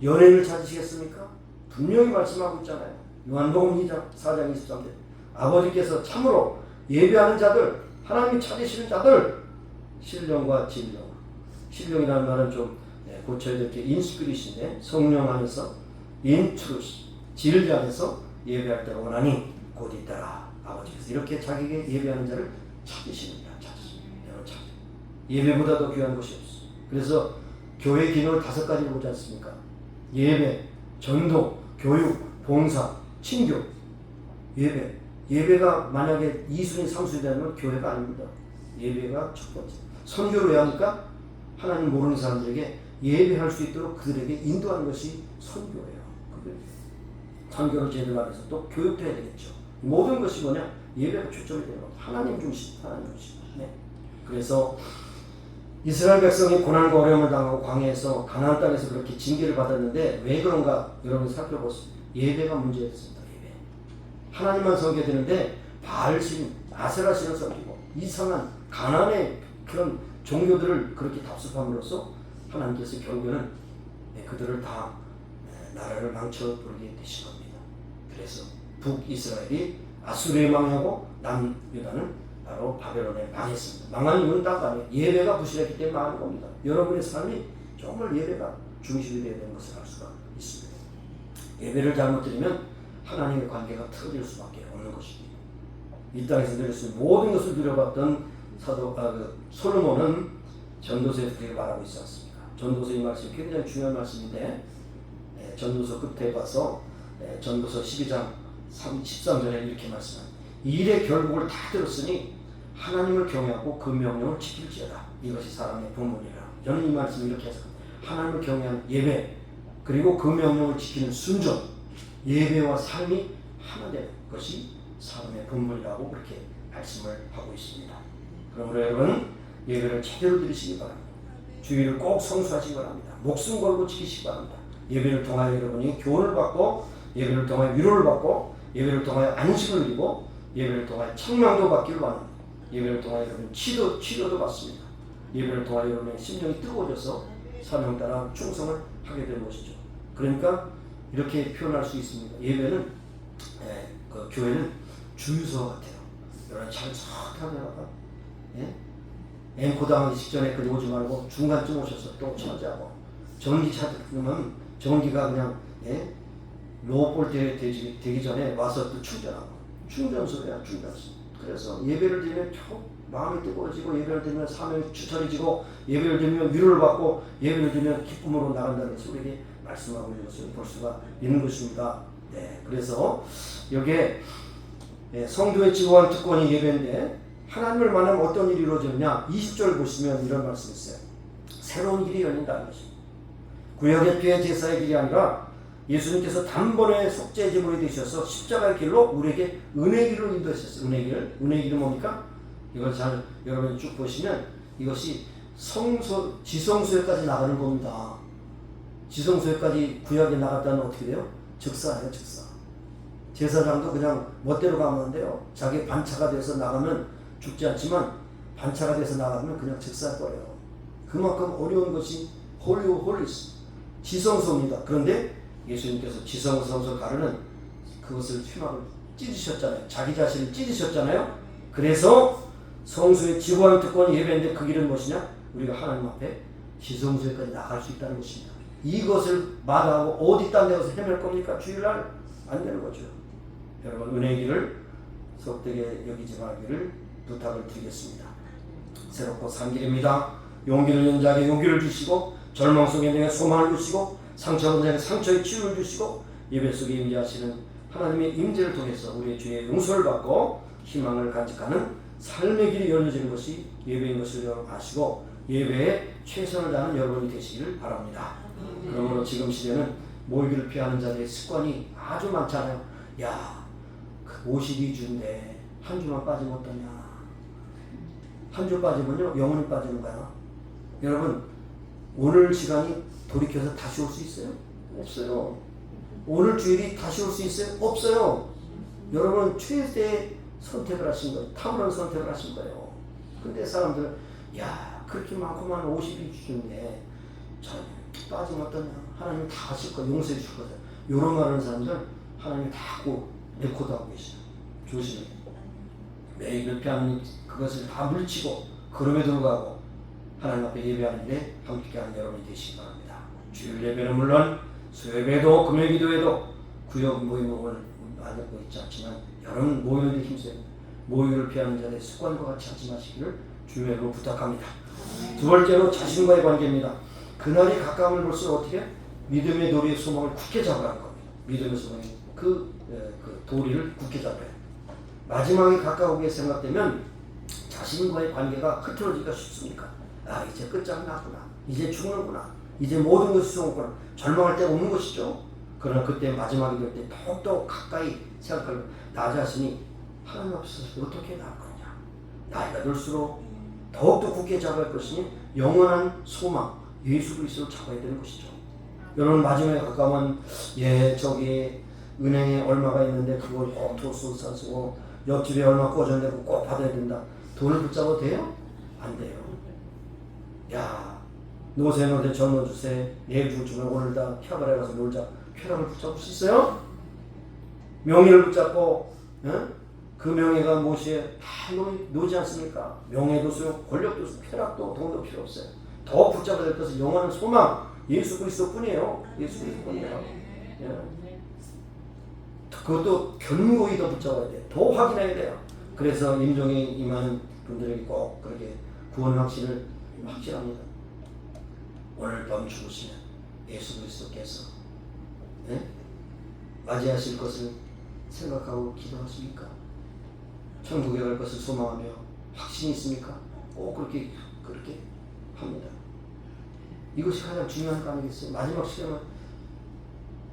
연예인을 찾으시겠습니까? 분명히 말씀하고 있잖아요. 요한복음 2장 4장 23절 아버지께서 참으로 예배하는 자들, 하나님이 찾으시는 자들, 신령과 진령. 신령이라는 말은 좀 고쳐야 될 게 인스피릿인데 성령 안에서 인트루스, 진리 안에서 예배할 때를 원하니 곧 있더라. 아버지께서 이렇게 자기에게 예배하는 자를 찾으십니다. 예배보다 더 귀한 것이 없어. 그래서 교회 기능을 5가지를 보지 않습니까? 예배, 전도, 교육, 봉사, 친교. 예배가 만약에 2순위, 3순위 되면 교회가 아닙니다. 예배가 첫 번째. 선교를 왜 합니까? 하나님 모르는 사람들에게 예배할 수 있도록 그들에게 인도하는 것이 선교예요. 선교를 제대로 하기 위해서 또 교육도 해야 되겠죠. 모든 것이 뭐냐? 예배가 초점이 되는 겁니다. 하나님 중심. 네. 그래서 이스라엘 백성이 고난과 어려움을 당하고 광야에서 가나안 땅에서 그렇게 징계를 받았는데 왜 그런가 여러분 살펴보세요. 예배가 문제였습니다. 예배. 하나님만 섬겨야 되는데 바알신, 아세라신을 섬기고 이상한 가나안의 그런 종교들을 그렇게 답습함으로써 하나님께서 결국에는 그들을 다 나라를 망쳐버리게 되신 겁니다. 그래서 북이스라엘이 아수르에 망하고 남유다는 바로 바벨론에 망했습니다. 망한 이유는 딱 아니에요. 예배가 부실했기 때문에 망한 겁니다. 여러분의 삶이 정말 예배가 중심이 되어야 되는 것을 알 수가 있습니다. 예배를 잘못 드리면 하나님의 관계가 틀어질 수밖에 없는 것입니다. 이 땅에서 누릴 수 있는 모든 것을 누려봤던 솔로몬은 전도서에서 그렇게 말하고 있지 않습니까? 전도서 이 말씀이 굉장히 중요한 말씀인데 전도서 끝에 봐서 전도서 12장 13절에 이렇게 말씀합니다. 일의 결국을 다 들었으니 하나님을 경외하고 그 명령을 지킬지어다. 이것이 사람의 본분이라. 저는 이 말씀을 이렇게 해석합니다. 하나님을 경외하는 예배 그리고 그 명령을 지키는 순종 예배와 삶이 하나 되는 것이 사람의 본분이라고 그렇게 말씀을 하고 있습니다. 그러므로 여러분 예배를 제대로 드리시기 바랍니다. 주의를 꼭 성수하시기 바랍니다. 목숨 걸고 지키시기 바랍니다. 예배를 통하여 여러분이 교훈을 받고 예배를 통하여 위로를 받고 예배를 통하여 안식을 누리고 예배를 통하여 책망도 받기를 바랍니다. 예배를 통하여 여러분 치료도 받습니다. 예배를 통하여 여러분의 심령이 뜨거워져서 사명 따라 충성을 하게 되는 것이죠. 그러니까 이렇게 표현할 수 있습니다. 예배는 그 교회는 주유소 같아요. 여러분 잘 하다가 앵커 당하기 직전에 그 오지 말고 중간쯤 오셔서 또 차지하고 전기차 들으면 전기가 그냥 로봇 되기 전에 와서 또 충전하고 충전소야 충전소. 그래서 예배를 드리면 마음이 뜨거워지고 예배를 드리면 사명이 추천해지고 예배를 드리면 위로를 받고 예배를 드리면 기쁨으로 나간다는 것을 우리에게 말씀하고 있는 것을 볼 수가 있는 것입니다. 네, 그래서 여기에 성도의 지고한 특권이 예배인데 하나님을 만나면 어떤 일이 이루어지느냐 20절 보시면 이런 말씀이 있어요. 새로운 길이 열린다는 것입니다. 구약의 피의 제사의 길이 아니라 예수님께서 단번에 속죄의 제물이 되셔서 십자가의 길로 우리에게 은혜의 길로 인도하셨어요. 은혜의 길은 뭡니까? 이걸 잘 여러분이 쭉 보시면 이것이 지성소에까지 나가는 겁니다. 지성소에까지 구약에 나갔다는 어떻게 돼요? 즉사예요, 즉사. 제사장도 그냥 멋대로 가면 안 돼요. 자기 반차가 돼서 나가면 죽지 않지만 반차가 돼서 나가면 그냥 즉사해버려요. 그만큼 어려운 것이 홀리스 지성소입니다. 그런데 예수님께서 지성소에서 가르는 그것을 휘막을 찢으셨잖아요. 자기 자신을 찢으셨잖아요. 그래서 성소의 지고한 특권 예배인데 그 길은 무엇이냐? 우리가 하나님 앞에 지성소에까지 나갈 수 있다는 것입니다. 이것을 마다하고 어디 딴 데 가서 헤맬 겁니까? 주일날 안 되는 거죠. 여러분 은혜의 길을 속되게 여기지 말기를 부탁을 드리겠습니다. 새롭고 산 길입니다. 용기를 잃은 자에게 용기를 주시고 절망 속에 내게 소망을 주시고 상처받은 자에게 상처의 치유를 주시고 예배 속에 임재하시는 하나님의 임재를 통해서 우리의 죄의 용서를 받고 희망을 간직하는 삶의 길이 열려지는 것이 예배인 것을 여러분 아시고 예배에 최선을 다하는 여러분이 되시기를 바랍니다. 그러므로 지금 시대는 모이기를 피하는 자들의 습관이 아주 많잖아요. 야, 52주인데 한 주만 빠지면 어떠냐. 한 주 빠지면요 영혼이 빠지는 거야. 여러분 오늘 시간이 돌이켜서 다시 올 수 있어요? 없어요. 오늘 주일이 다시 올 수 있어요? 없어요. 여러분 최대의 선택을 하신 거예요. 탁월한 선택을 하신 거예요. 근데 사람들은 야 그렇게 많고만 52주인데 참 빠지면 어떠냐. 하나님 다 하실 거예요. 용서해 주실 거예요. 이런 말하는 사람들 하나님이 다 하고 레코드 하고 계시죠. 조심해. 매일 피하는 그것을 다 물리치고 걸음에 들어가고 하나님 앞에 예배하는 일에 함께하는 여러분이 되시기 바랍니다. 주일 예배는 물론 수요예배도 금요기도에도 구역 모임을 안 하고 있지 않지만 여러분 모욕에 힘써야 됩니다. 모욕을 피하는 자의 습관과 같이 하지 마시기를 주의 이름으로 부탁합니다. 두 번째로 자신과의 관계입니다. 그날이 가까움을 볼수록 어떻게 믿음의 도리의 소망을 굳게 잡으라는 겁니다. 믿음의 소망이 그 도리를 굳게 잡아요. 마지막이 가까우게 생각되면 자신과의 관계가 흐트러지기가 쉽습니까? 아, 이제 끝장이 났구나. 이제 죽는구나. 이제 모든 것이 수용구나. 절망할 때가 오는 것이죠. 그러나 그때 마지막이 될 때 더욱더 가까이 생각하고 나 자신이 하나님 앞에서 어떻게 나을 거냐. 나이가 들수록 더욱더 굳게 잡아야 할 것이니 영원한 소망 예수 그리스도를 잡아야 되는 것이죠. 여러분 마지막에 가까우면 저기 은행에 얼마가 있는데 그걸 꼭 도수사 쓰고 옆집에 얼마 꽂아내고 꼭 받아야 된다. 돈을 붙잡아도 돼요? 안 돼요. 야, 노세 전원 주세 내일 주면 오늘 다 쾌락에 가서 놀자. 쾌락을 붙잡을 수 있어요? 명예를 붙잡고 그 명예가 무엇이에요? 다 놓지 않습니까? 명예도 소용, 권력도 소용, 쾌락도 돈도 필요 없어요. 더 붙잡아야 될 것은 영원한 소망 예수 그리스도 뿐이에요. 예수 그리스도 뿐이에요. 그것도 견고히 더 붙잡아야 돼요. 더 확인해야 돼요. 그래서 임종에 임하는 분들에게 꼭 그렇게 구원 확신을 확실합니다. 오늘 밤 죽으시면 예수 그리스도께서 맞이하실 것을 생각하고 기도하십니까? 천국에 갈 것을 소망하며 확신이 있습니까? 꼭 그렇게 합니다. 이것이 가장 중요한 거 아니겠어요? 마지막 시간은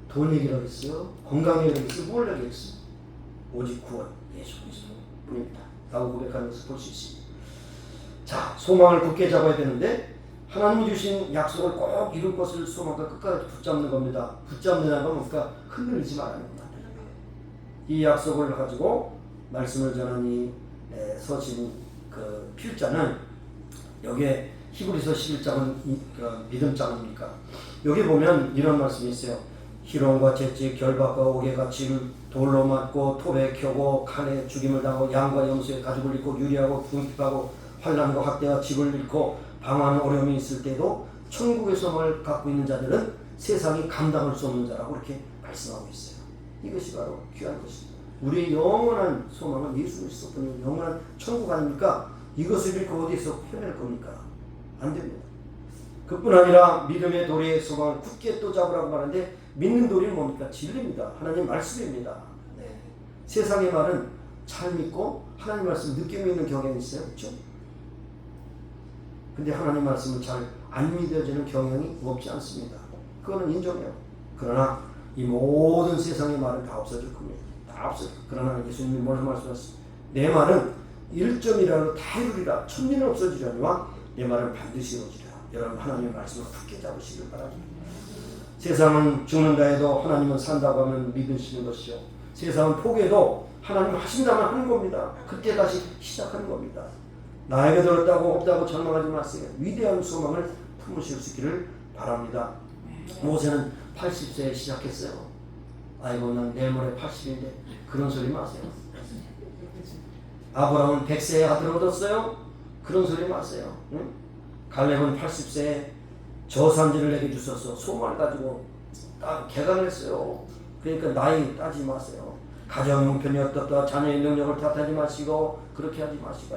돈 얘기라겠어요? 건강 얘기라겠어요? 뭘 얘기했어요? 오직 구원 예수 그리스도 뿐입니다. 라고 고백하는 것을 볼 수 있습니다. 자, 소망을 굳게 잡아야 되는데 하나님이 주신 약속을 꼭 이룰 것을 소망과 끝까지 붙잡는 겁니다. 붙잡는다는 건 뭡니까? 흔들리지 말라는 겁니다. 이 약속을 가지고 말씀을 전한 이 서신 그 필자는 여기에 히브리서 11장은 믿음장입니까? 여기 보면 이런 말씀이 있어요. 희롱과 채찍, 결박과 옥에가 짐, 돌로 맞고 톱에 켜고 칼에 죽임을 당하고 양과 염소의 가죽을 입고 유리하고 궁핍하고 환난과 학대와 집을 잃고 방황하는 어려움이 있을 때도 천국의 소망을 갖고 있는 자들은 세상이 감당할 수 없는 자라고 이렇게 말씀하고 있어요. 이것이 바로 귀한 것입니다. 우리의 영원한 소망은 예수 그리스도뿐인 영원한 천국 아닙니까? 이것을 잃고 어디서 헤맬 겁니까? 안 됩니다. 그뿐 아니라 믿음의 도리의 소망을 굳게 또 잡으라고 하는데 믿는 도리는 뭡니까? 진리입니다. 하나님 말씀입니다. 세상의 말은 잘 믿고 하나님 말씀 느낌이 있는 경향이 있어요. 그렇죠? 근데 하나님 말씀을 잘 안 믿어지는 경향이 없지 않습니다. 그거는 인정해요. 그러나 이 모든 세상의 말은 다 없어질 겁니다. 다 없어져. 그러나 예수님이 뭐라고 말씀하셨어요? 내 말은 1점이라도 다 이루리라. 천리는 없어지려니와 내 말은 반드시 이루어지리라. 여러분 하나님의 말씀을 굳게 잡으시길 바랍니다. 세상은 죽는다 해도 하나님은 산다고 하면 믿으시는 것이요. 세상은 포기해도 하나님은 하신다면 하는 겁니다. 그때 다시 시작하는 겁니다. 나에게 들었다고 없다고 절망하지 마세요. 위대한 소망을 품으실 수 있기를 바랍니다. 모세는 80세에 시작했어요. 아이고 난 내일 모레 80인데 그런 소리 마세요. 아브라함은 100세에 아들을 얻었어요. 그런 소리 마세요. 응? 갈렙은 80세에 저산지를 내게 주셔서 소망을 가지고 딱 개간을 했어요. 그러니까 나이 따지지 마세요. 가정 형편이 어떻다 자녀의 능력을 탓하지 마시고 그렇게 하지 마시고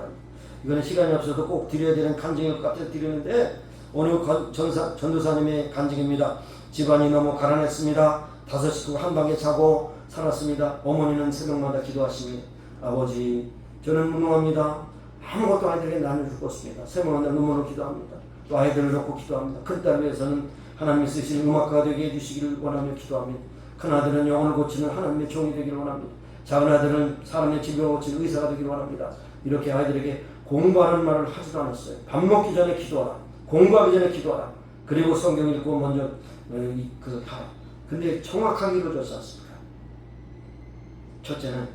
이거는 시간이 없어도 꼭 드려야 되는 간증일 것 같아서 드리는데 오늘 전도사님의 간증입니다. 집안이 너무 가난했습니다. 5 식구 한 방에 자고 살았습니다. 어머니는 새벽마다 기도하십니다. 아버지 저는 무능합니다. 아무것도 아이들에게 나눠줄 것입니다. 새벽마다 눈물로 기도합니다. 또 아이들을 놓고 기도합니다. 큰딸 위해서는 하나님이 쓰신 음악가가 되게 해주시기를 원하며 기도합니다. 큰아들은 영혼을 고치는 하나님의 종이 되기를 원합니다. 작은 아들은 사람의 질병을 고치는 의사가 되기를 원합니다. 이렇게 아이들에게 공부하는 말을 하지도 않았어요. 밥 먹기 전에 기도하라. 공부하기 전에 기도하라. 그리고 성경 읽고 먼저 하라. 근데 정확하게 이루어졌지 않습니까? 첫째는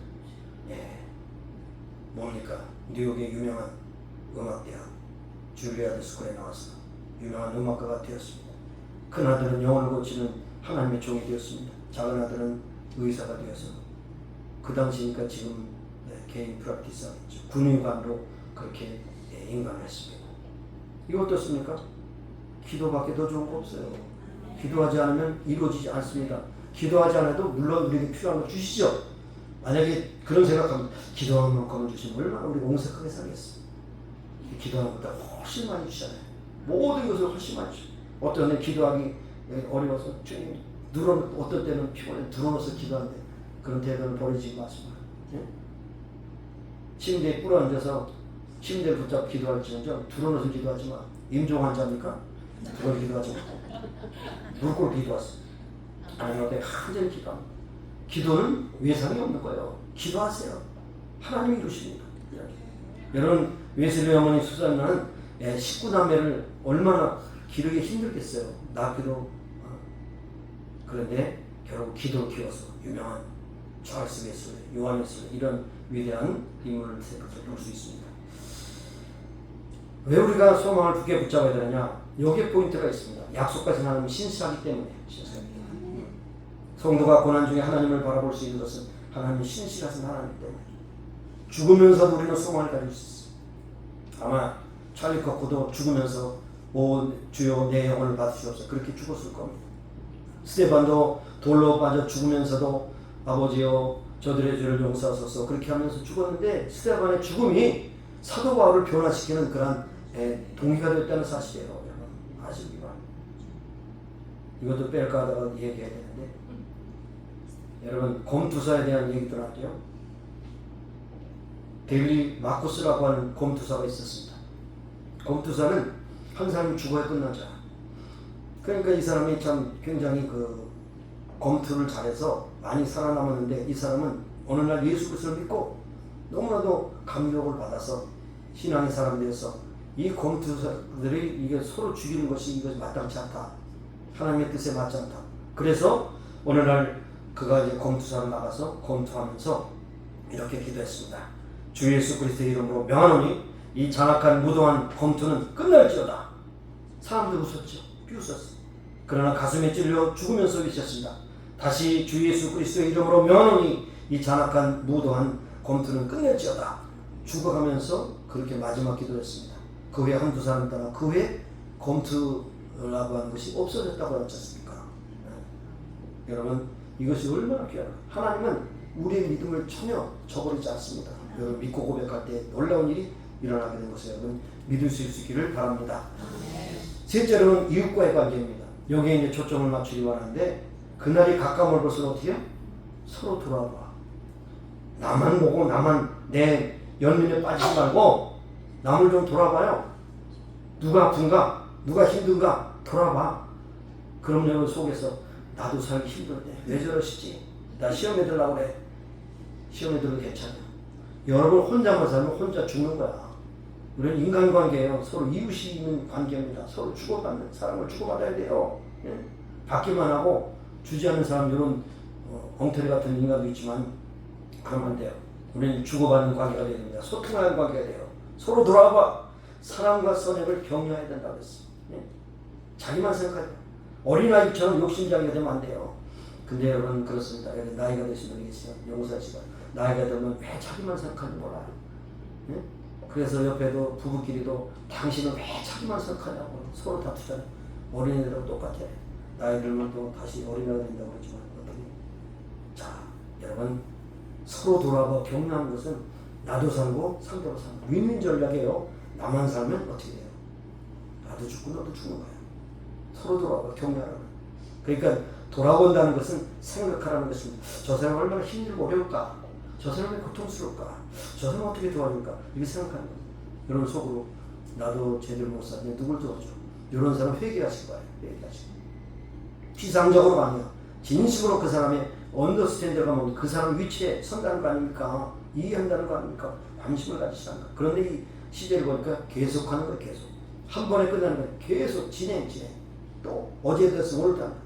뭡니까? 뉴욕의 유명한 음악대학 줄리아드 스쿨에 나와서 유명한 음악가가 되었습니다. 큰 아들은 영혼을 고치는 하나님의 종이 되었습니다. 작은 아들은 의사가 되어서 그 당시니까 지금 개인 프랙티스 하겠죠. 군의관으로 그렇게 인간을 했습니다. 이거 어떻습니까? 기도밖에 더 좋은 거 없어요. 기도하지 않으면 이루어지지 않습니다. 기도하지 않아도 물론 우리에게 필요한 거 주시죠. 만약에 그런 생각하면 기도하는 만큼은 주시면 얼마나 우리 옹색하게 살겠어. 기도하는 것보다 훨씬 많이 주잖아요. 모든 것을 훨씬 많이 주. 어떤 애 기도하기 어려워서 주님 어떤 때는 피곤해 들어놓아서 기도하는데 그런 태도를 버리지 마시고 침대에 꿇어 앉아서 침대를 붙잡고 기도할지언정 들어놓아서 기도하지 마. 임종 환자입니까? 들어 기도하지 마. 무릎 꿇고 기도하세요. 하나님 앞에 한절히 기도합니다. 기도는 외상이 없는 거예요. 기도하세요. 하나님이 이루십니다. 여러분 웨슬리 어머니 수산나는 19남매를 얼마나 기르기 힘들겠어요. 낳기도 그런데 결국 기도를 키워서 유명한 찰스 웨슬리, 요한 웨슬리 이런 위대한 인물을 볼 수 있습니다. 왜 우리가 소망을 굳게 붙잡아야 되느냐? 여기에 포인트가 있습니다. 약속하신 하나님이 신실하기 때문에 성도가 고난 중에 하나님을 바라볼 수 있는 것은 하나님이 신실하신 하나님 때문에 죽으면서도 우리는 소망을 가질 수 있어요. 아마 찰리 커크도 죽으면서 오 주여 내 영혼을 받으시옵소서 그렇게 죽었을 겁니다. 스테반도 돌로 빠져 죽으면서도 아버지여 저들의 죄를 용서하소서 그렇게 하면서 죽었는데 스테반의 죽음이 사도 바울을 변화시키는 그런 동기가 되었다는 사실이에요. 여러분 아십니까? 이것도 뺄까 하다가 얘기해야 되는데 여러분 검투사에 대한 얘기도 할게요. 데일리 마쿠스라고 하는 검투사가 있었습니다. 검투사는 한 사람이 죽어야 끝나자. 그러니까 이 사람이 참 굉장히 그 검투를 잘해서 많이 살아남았는데 이 사람은 어느 날 예수 그리스도를 믿고 너무나도 감격을 받아서 신앙의 사람이 되어서 이 검투사들이 이게 서로 죽이는 것이 이것이 마땅치 않다. 하나님의 뜻에 맞지 않다. 그래서 어느 날 그가 이제 검투사로 나가서 검투하면서 이렇게 기도했습니다. 주 예수 그리스도의 이름으로 명하노니 이 잔악한 무도한 검투는 끝날지어다. 사람들 웃었죠. 비웃었어. 그러나 가슴에 찔려 죽으면서 외쳤습니다. 다시 주 예수 그리스도의 이름으로 명하노니 이 잔악한 무도한 검투는 끝낼지어다. 죽어가면서 그렇게 마지막 기도했습니다. 그 후에 한두 사람 따라 그 후에 검투라고 하는 것이 없어졌다고 하지 않습니까? 여러분 이것이 얼마나 귀하다. 하나님은 우리의 믿음을 전혀 저버리지 않습니다. 여러분 믿고 고백할 때 놀라운 일이 일어나게 된 것을 여러분 믿을 수 있기를 바랍니다. 셋째로는 이웃과의 관계입니다. 여기에 이제 초점을 맞추기 원하는데 그날이 가까움을 볼수록 어떻게 해요? 서로 돌아봐. 나만 보고 나만 내 연민에 빠지지 말고 남을 좀 돌아봐요. 누가 아픈가? 누가 힘든가? 돌아봐. 그럼 여러분 속에서 나도 살기 힘들대. 왜 저러시지? 나 시험에 들라고 그래. 시험에 들어도 괜찮아. 여러분 혼자만 살면 혼자 죽는 거야. 우리는 인간관계예요. 서로 이웃이 있는 관계입니다. 서로 주고받는 사랑을 주고받아야 돼요. 예? 받기만 하고 주지 않는 사람 이런 엉터리 같은 인간도 있지만 그러면 안 돼요. 우리는 주고받는 관계가 돼야 됩니다. 소통하는 관계가 돼요. 서로 돌아봐. 사랑과 선행을 격려해야 된다고 했어. 예? 자기만 생각하죠. 어린아이처럼 욕심장이가 되면 안 돼요. 근데 여러분 그렇습니다. 나이가 되신 분이 계세요. 용사 씨가 나이가 들면 왜 자기만 생각하는지 몰라요. 예? 그래서 옆에도 부부끼리도 당신은 왜 자기만 생각하냐고 서로 다투잖아요. 어린애들하고 똑같아. 나이 들면 또 다시 어린애가 된다고 그러지만 어떻게? 자 여러분 서로 돌아봐 격려하는 것은 나도 살고 상대도 살고 윈윈 전략이에요. 나만 살면 어떻게 돼요? 나도 죽고 너도 죽는 거예요. 서로 돌아봐 격려하라는. 그러니까 돌아본다는 것은 생각하라는 것입니다. 저 사람 얼마나 힘들고 어려울까? 저 사람이 고통스러울까? 저 사람 어떻게 도와줄까? 이렇게 생각하는 거예요. 여러분 속으로 나도 제대로 못 살면 누굴 도와줘? 이런 사람 회개하시기 바래요. 회개하시고 피상적으로 아니야. 진심으로 그 사람의 언더스탠드가 뭐그 사람 위치에 선다는 거 아닙니까? 이해한다는 거 아닙니까? 관심을 가지시는 거. 그런데 이 시제를 보니까 계속하는 거예요. 계속. 한 번에 끝나는 거예요. 계속 진행. 또 어제에 대해서 오늘도 한다.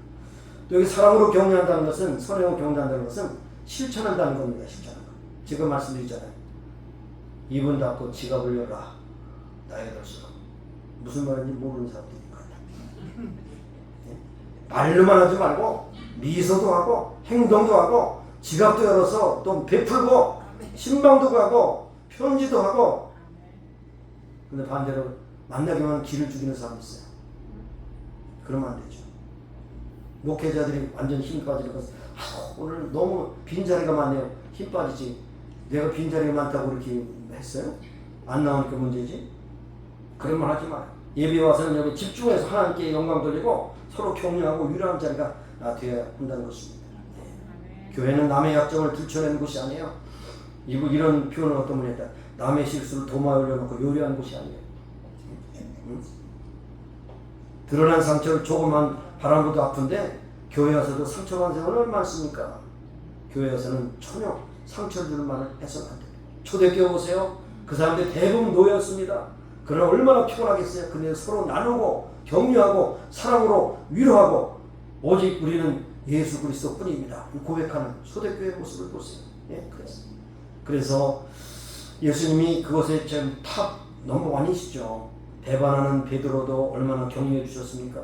또 여기 사랑으로 격려한다는 것은 선행으로 격려한다는 것은 실천한다는 겁니다. 실천하는 거. 지금 말씀드리잖아요. 입은 닫고 지갑을 열라. 나이가 들수록 무슨 말인지 모르는 사람들이 있는 것 같아요. 말로만 하지 말고 미소도 하고 행동도 하고 지갑도 열어서 또 베풀고 신방도 가고 편지도 하고. 근데 반대로 만나기만 길을 죽이는 사람이 있어요. 그러면 안 되죠. 목회자들이 완전 힘 빠지는 것은 오늘 너무 빈자리가 많네요. 힘 빠지지. 내가 빈자리가 많다고 이렇게 했어요? 안 나오니까 문제지? 그런 말 하지 마. 예배 와서는 여기 집중해서 하나님께 영광 돌리고 서로 격려하고 위로하는 자리가 되어야 한다는 것입니다. 네. 교회는 남의 약점을 들춰내는 곳이 아니에요. 이런 표현을 어떤 분이 했다. 남의 실수를 도마에 올려놓고 요리하는 곳이 아니에요. 응? 드러난 상처를 조금만 바람보도 아픈데 교회 와서도 상처만 생활을 얼마나 많습니까? 교회 와서는 전혀 상처를 주는 말을 해서는 안 돼요. 초대교회 보세요. 그 사람들이 대부분 노예였습니다. 그러나 얼마나 피곤하겠어요. 근데 서로 나누고 격려하고 사랑으로 위로하고 오직 우리는 예수 그리스도 뿐입니다. 고백하는 초대교회의 모습을 보세요. 예, 그래서 예수님이 그것에 좀 탑 넘버원이시죠. 배반하는 베드로도 얼마나 격려해 주셨습니까?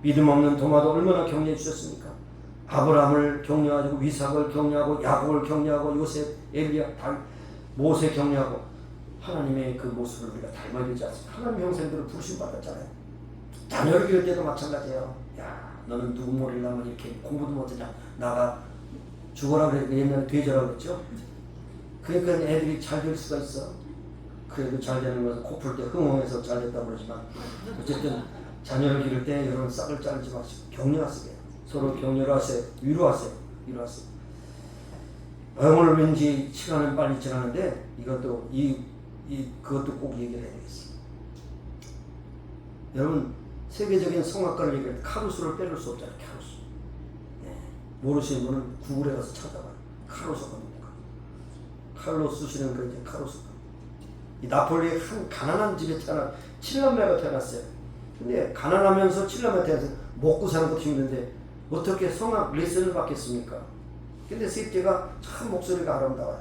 믿음 없는 도마도 얼마나 격려해 주셨습니까? 아브라함을 격려하고 이삭을 격려하고 야곱을 격려하고 요셉, 엘리야, 모세 격려하고 하나님의 그 모습을 우리가 닮아야 되지 않습니까? 하나님 형생들을 부르심 받았잖아요. 자녀를 기를 때도 마찬가지예요. 야, 너는 누구 모르려면 이렇게 공부도 못하냐? 나가 죽어라 그러니까 옛날에 돼져라 그랬죠? 그러니까 애들이 잘 될 수가 있어. 그래도 잘 되는 것은 코 풀 때 흥흥해서 잘 됐다고 그러지만 어쨌든 자녀를 기를 때 여러분 싹을 자르지 마시고 격려하세요. 서로 격려를 하세요. 위로하세요. 위로하세요. 오늘 왠지 시간은 빨리 지나는데 이것도 그것도 꼭 얘기를 해야 되겠습니다. 여러분 세계적인 성악가를 얘기할 때 카루소를 빼놓을 수 없잖아요. 카루소. 네. 모르시는 분은 구글에 가서 찾아봐요. 카루소가 뭡니까? 칼로 쓰시는 그 이제 카루소. 이 나폴리의 한 가난한 집에 태어난 7남매가 태어났어요. 근데 가난하면서 7남매 태어나서 먹고 사는 것도 힘든데 어떻게 성악 레슨을 받겠습니까? 근데 셋째가 참 목소리가 아름다워요.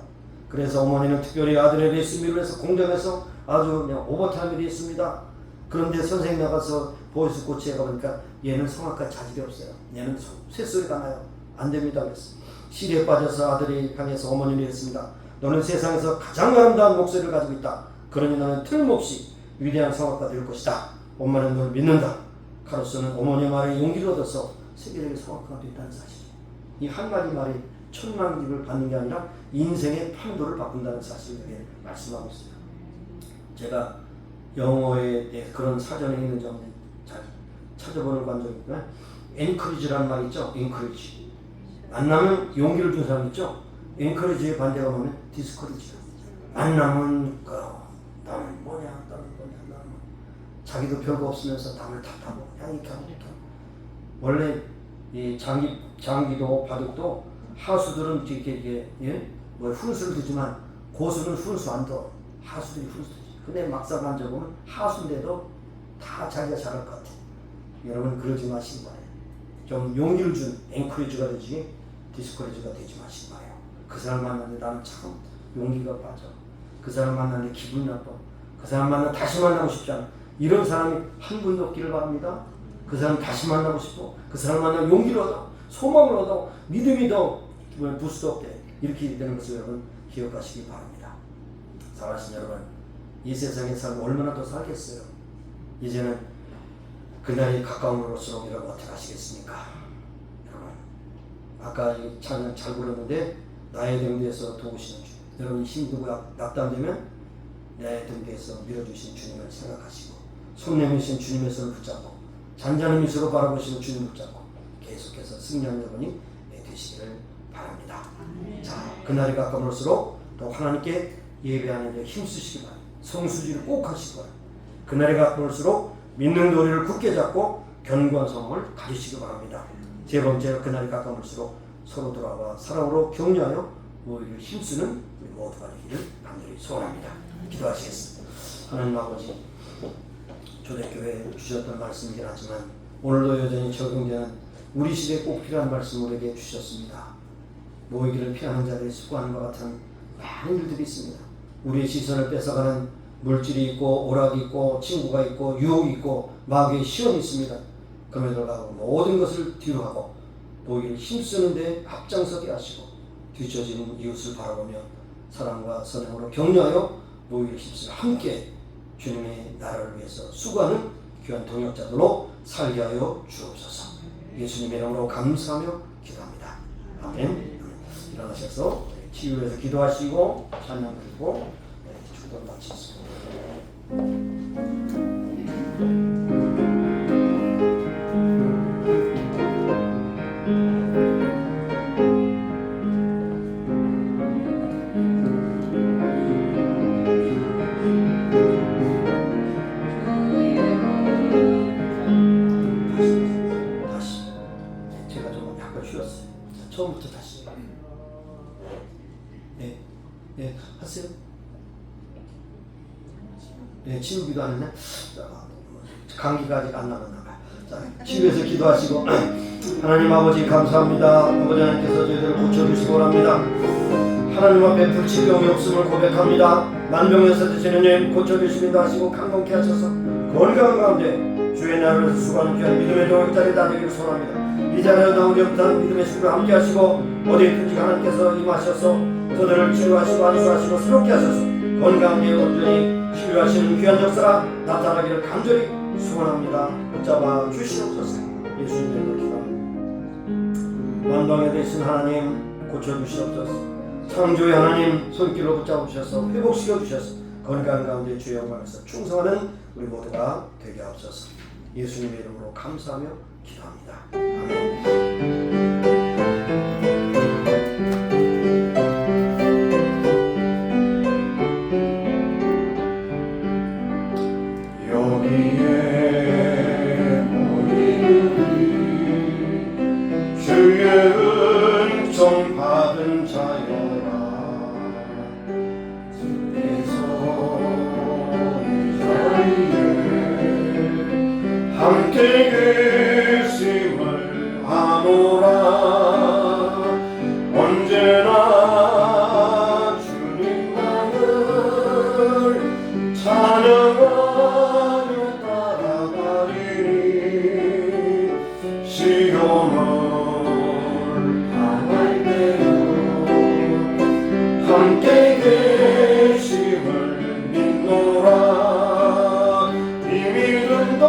그래서 어머니는 특별히 아들의 레슨비를 해서 공장에서 아주 그냥 오버타임이 됐습니다. 그런데 선생님 나가서 보이스 코치에 가보니까 얘는 성악가 자질이 없어요. 얘는 쇳소리가 나요. 안 됩니다. 그랬어요. 시리에 빠져서 아들이 향해서 어머니를 했습니다. 너는 세상에서 가장 아름다운 목소리를 가지고 있다. 그러니 너는 틀림없이 위대한 성악가 될 것이다. 엄마는 널 믿는다. 카루소는 어머니의 말에 용기를 얻어서 세계적인 성악가가 됐다는 사실이에요. 이 한마디 말이 천만기를 받는 게 아니라 인생의 판도를 바꾼다는 사실을 말씀하고 있어요. 제가 영어에 대해 그런 사전에 있는 점을 잘 찾아보는 관점이 있구나. 엔커리지라는 말 있죠. 엔커리지. 만나면 용기를 준 사람 있죠. 엔커리지의 반대가 뭐냐면 디스커리지. 만나면 나는 뭐냐. 자기도 별거 없으면서 남을 탓하고 이렇게 하고. 원래 이 장기도 바둑도 하수들은 이렇게 뭐 훈수를 두지만 고수는 훈수 안 둬. 하수들이 훈수 두지. 근데 막상 만져보면 하수인데도 다 자기가 잘할 것 같아. 여러분 그러지 마시기 바래요. 좀 용기를 준 앵커리지가 되지 디스커리지가 되지 마시기 바래요. 그 사람 만나는데 나는 참 용기가 빠져. 그 사람 만나는데 기분이 나빠. 그 사람 만나면 다시 만나고 싶지 않아. 이런 사람이 한 분도 없기를 바랍니다. 그 사람 다시 만나고 싶고 그 사람 만나면 용기를 얻어 소망을 얻어 믿음이 더 부스트업 돼. 이렇게 되는 것을 여러분 기억하시기 바랍니다. 사랑하신 여러분, 이 세상에 살면 얼마나 더 살겠어요. 이제는 그날이 가까움으로써 여러분 어떻게 하시겠습니까? 여러분 아까 이 찬양 잘 불렀는데 나의 등대에서 도우시는 주. 여러분 힘들고 낙담되면 나의 등대에서 밀어주신 주님을 생각하시고 손 내미신 주님의 손을 붙잡고 잔잔한 미소로 바라보시는 주님을 붙잡고 계속해서 승리하는 여러분이 되시기를 바랍니다. 자, 그날이 가까울수록 또 하나님께 예배하는 데 힘쓰시기 바랍니다. 성수지를 꼭 하시기 바랍니다. 그날이 가까울수록 믿는 도리를 굳게 잡고 견고한 성을 가지시기 바랍니다. 세 번째로 그날이 가까울수록 서로 돌아와 사랑으로 격려하여 모이를 힘쓰는 우리 모두가 되기를 간절히 소원합니다. 기도하시겠습니다. 하나님 아버지, 초대교회에 주셨던 말씀이긴 하지만 오늘도 여전히 적용되는 우리 시대에 꼭 필요한 말씀을 우리에게 주셨습니다. 모이기를 피하는 자들이 수고하는 것 같은 많은 일들이 있습니다. 우리의 시선을 뺏어가는 물질이 있고 오락이 있고 친구가 있고 유혹이 있고 마귀의 시험이 있습니다. 그럼에도 불구하고 모든 것을 뒤로 하고 모이기를 힘쓰는 데 앞장서게 하시고 뒤처지는 이웃을 바라보며 사랑과 선행으로 격려하여 모이기를 힘쓰며 함께 주님의 나라를 위해서 수고하는 귀한 동역자들로 살게 하여 주옵소서. 예수님의 이름으로 감사하며 기도합니다. 아멘. 일어나셔서 치유해서 기도하시고 찬양 드리고 축도를 마치겠습니다. 다시 제가 좀 약간 쉬었어요. 처음부터 다시. 네, 하세요. 네, 치우기도 안 했네. 감기가 아직 안 나갔나 봐요. 자, 치유해서 기도하시고 하나님 아버지 감사합니다. 아버지 하나님께서 저희들을 고쳐주시고 합니다. 하나님 앞에 불치병이 없음을 고백합니다. 만병에서 주시는 고쳐주시기도 하시고 강건케 하셔서 건강한 가운데 주의 나라를 수고하는 귀한 믿음의 동역자리 다되기를 소원합니다. 이 자리에 나오기 없다는 믿음의 식구를 함께 하시고 어디든지 하나님께서 임하셔서 저들을 치유하시고 안수하시고 새롭게 하셔서 건강하게 온전히 치유하시는 귀한 역사가 나타나기를 간절히 소원합니다. 붙잡아 주시옵소서. 예수님의 기도합니다. 만방에 되신 하나님 고쳐주시옵소서. 창조의 하나님 손길로 붙잡으셔서 회복시켜 주셔서 건강 가운데 주의 영광에서 충성하는 우리 모두가 되게 하옵소서. 예수님의 이름으로 감사하며 기도합니다. 아멘. 함께 계심을 아노라. 언제나 주님만을 찬양하며 따라가리니 시험을 당할 때요 함께 계심을 믿노라. 이 믿음도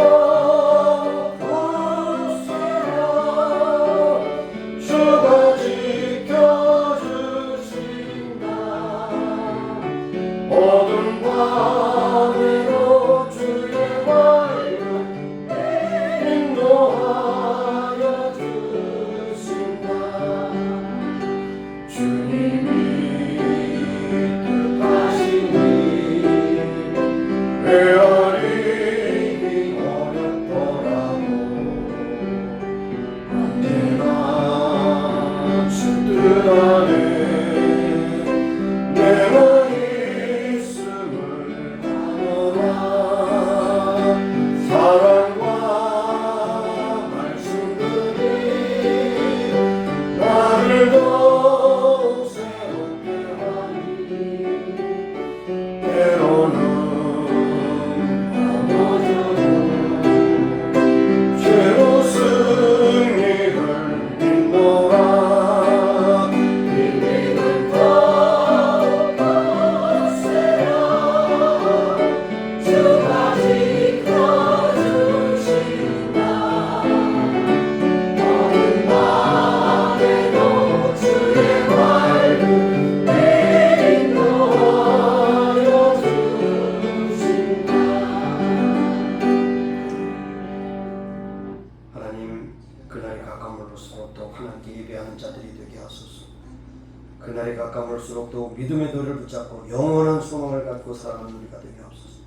그날이 가까울수록 더욱 믿음의 도를 붙잡고 영원한 소망을 갖고 살아가는 우리가 되게 하옵소서.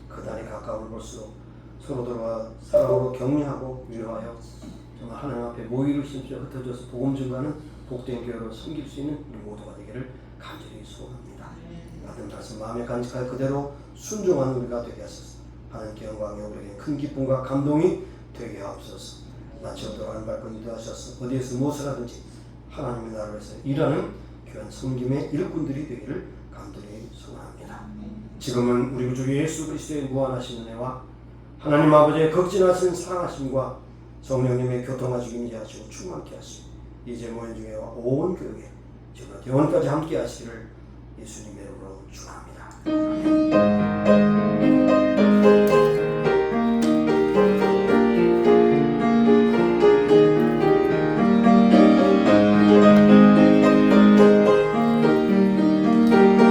그날이 가까울수록 서로들과 사랑으로 격려하고 위로하여 정말 하나님 앞에 모이를 심지어 흩어져서 복음 증가하는 복된 교회로 섬길 수 있는 우리 모두가 되기를 간절히 소원합니다. 받은 말씀 마음에 간직하여 그대로 순종하는 우리가 되게 하소서. 하나님께 영광이 우리에게 큰 기쁨과 감동이 되게 하옵소서. 마치 어떠한 발권 인도하셔서 어디에서 무엇을 하든지 하나님의 나라를 위해서 일하는 귀한 섬김의 일꾼들이 되기를 간절히 소원합니다. 지금은 우리 구주 예수 그리스도의 무한하신 은혜와 하나님 아버지의 극진하신 사랑하심과 성령님의 교통하시기 인자하시고 충만케 하시고 이제 모인 중에와 온 교회 지금 영원까지 함께 하시기를 예수님의 이름으로 축원합니다.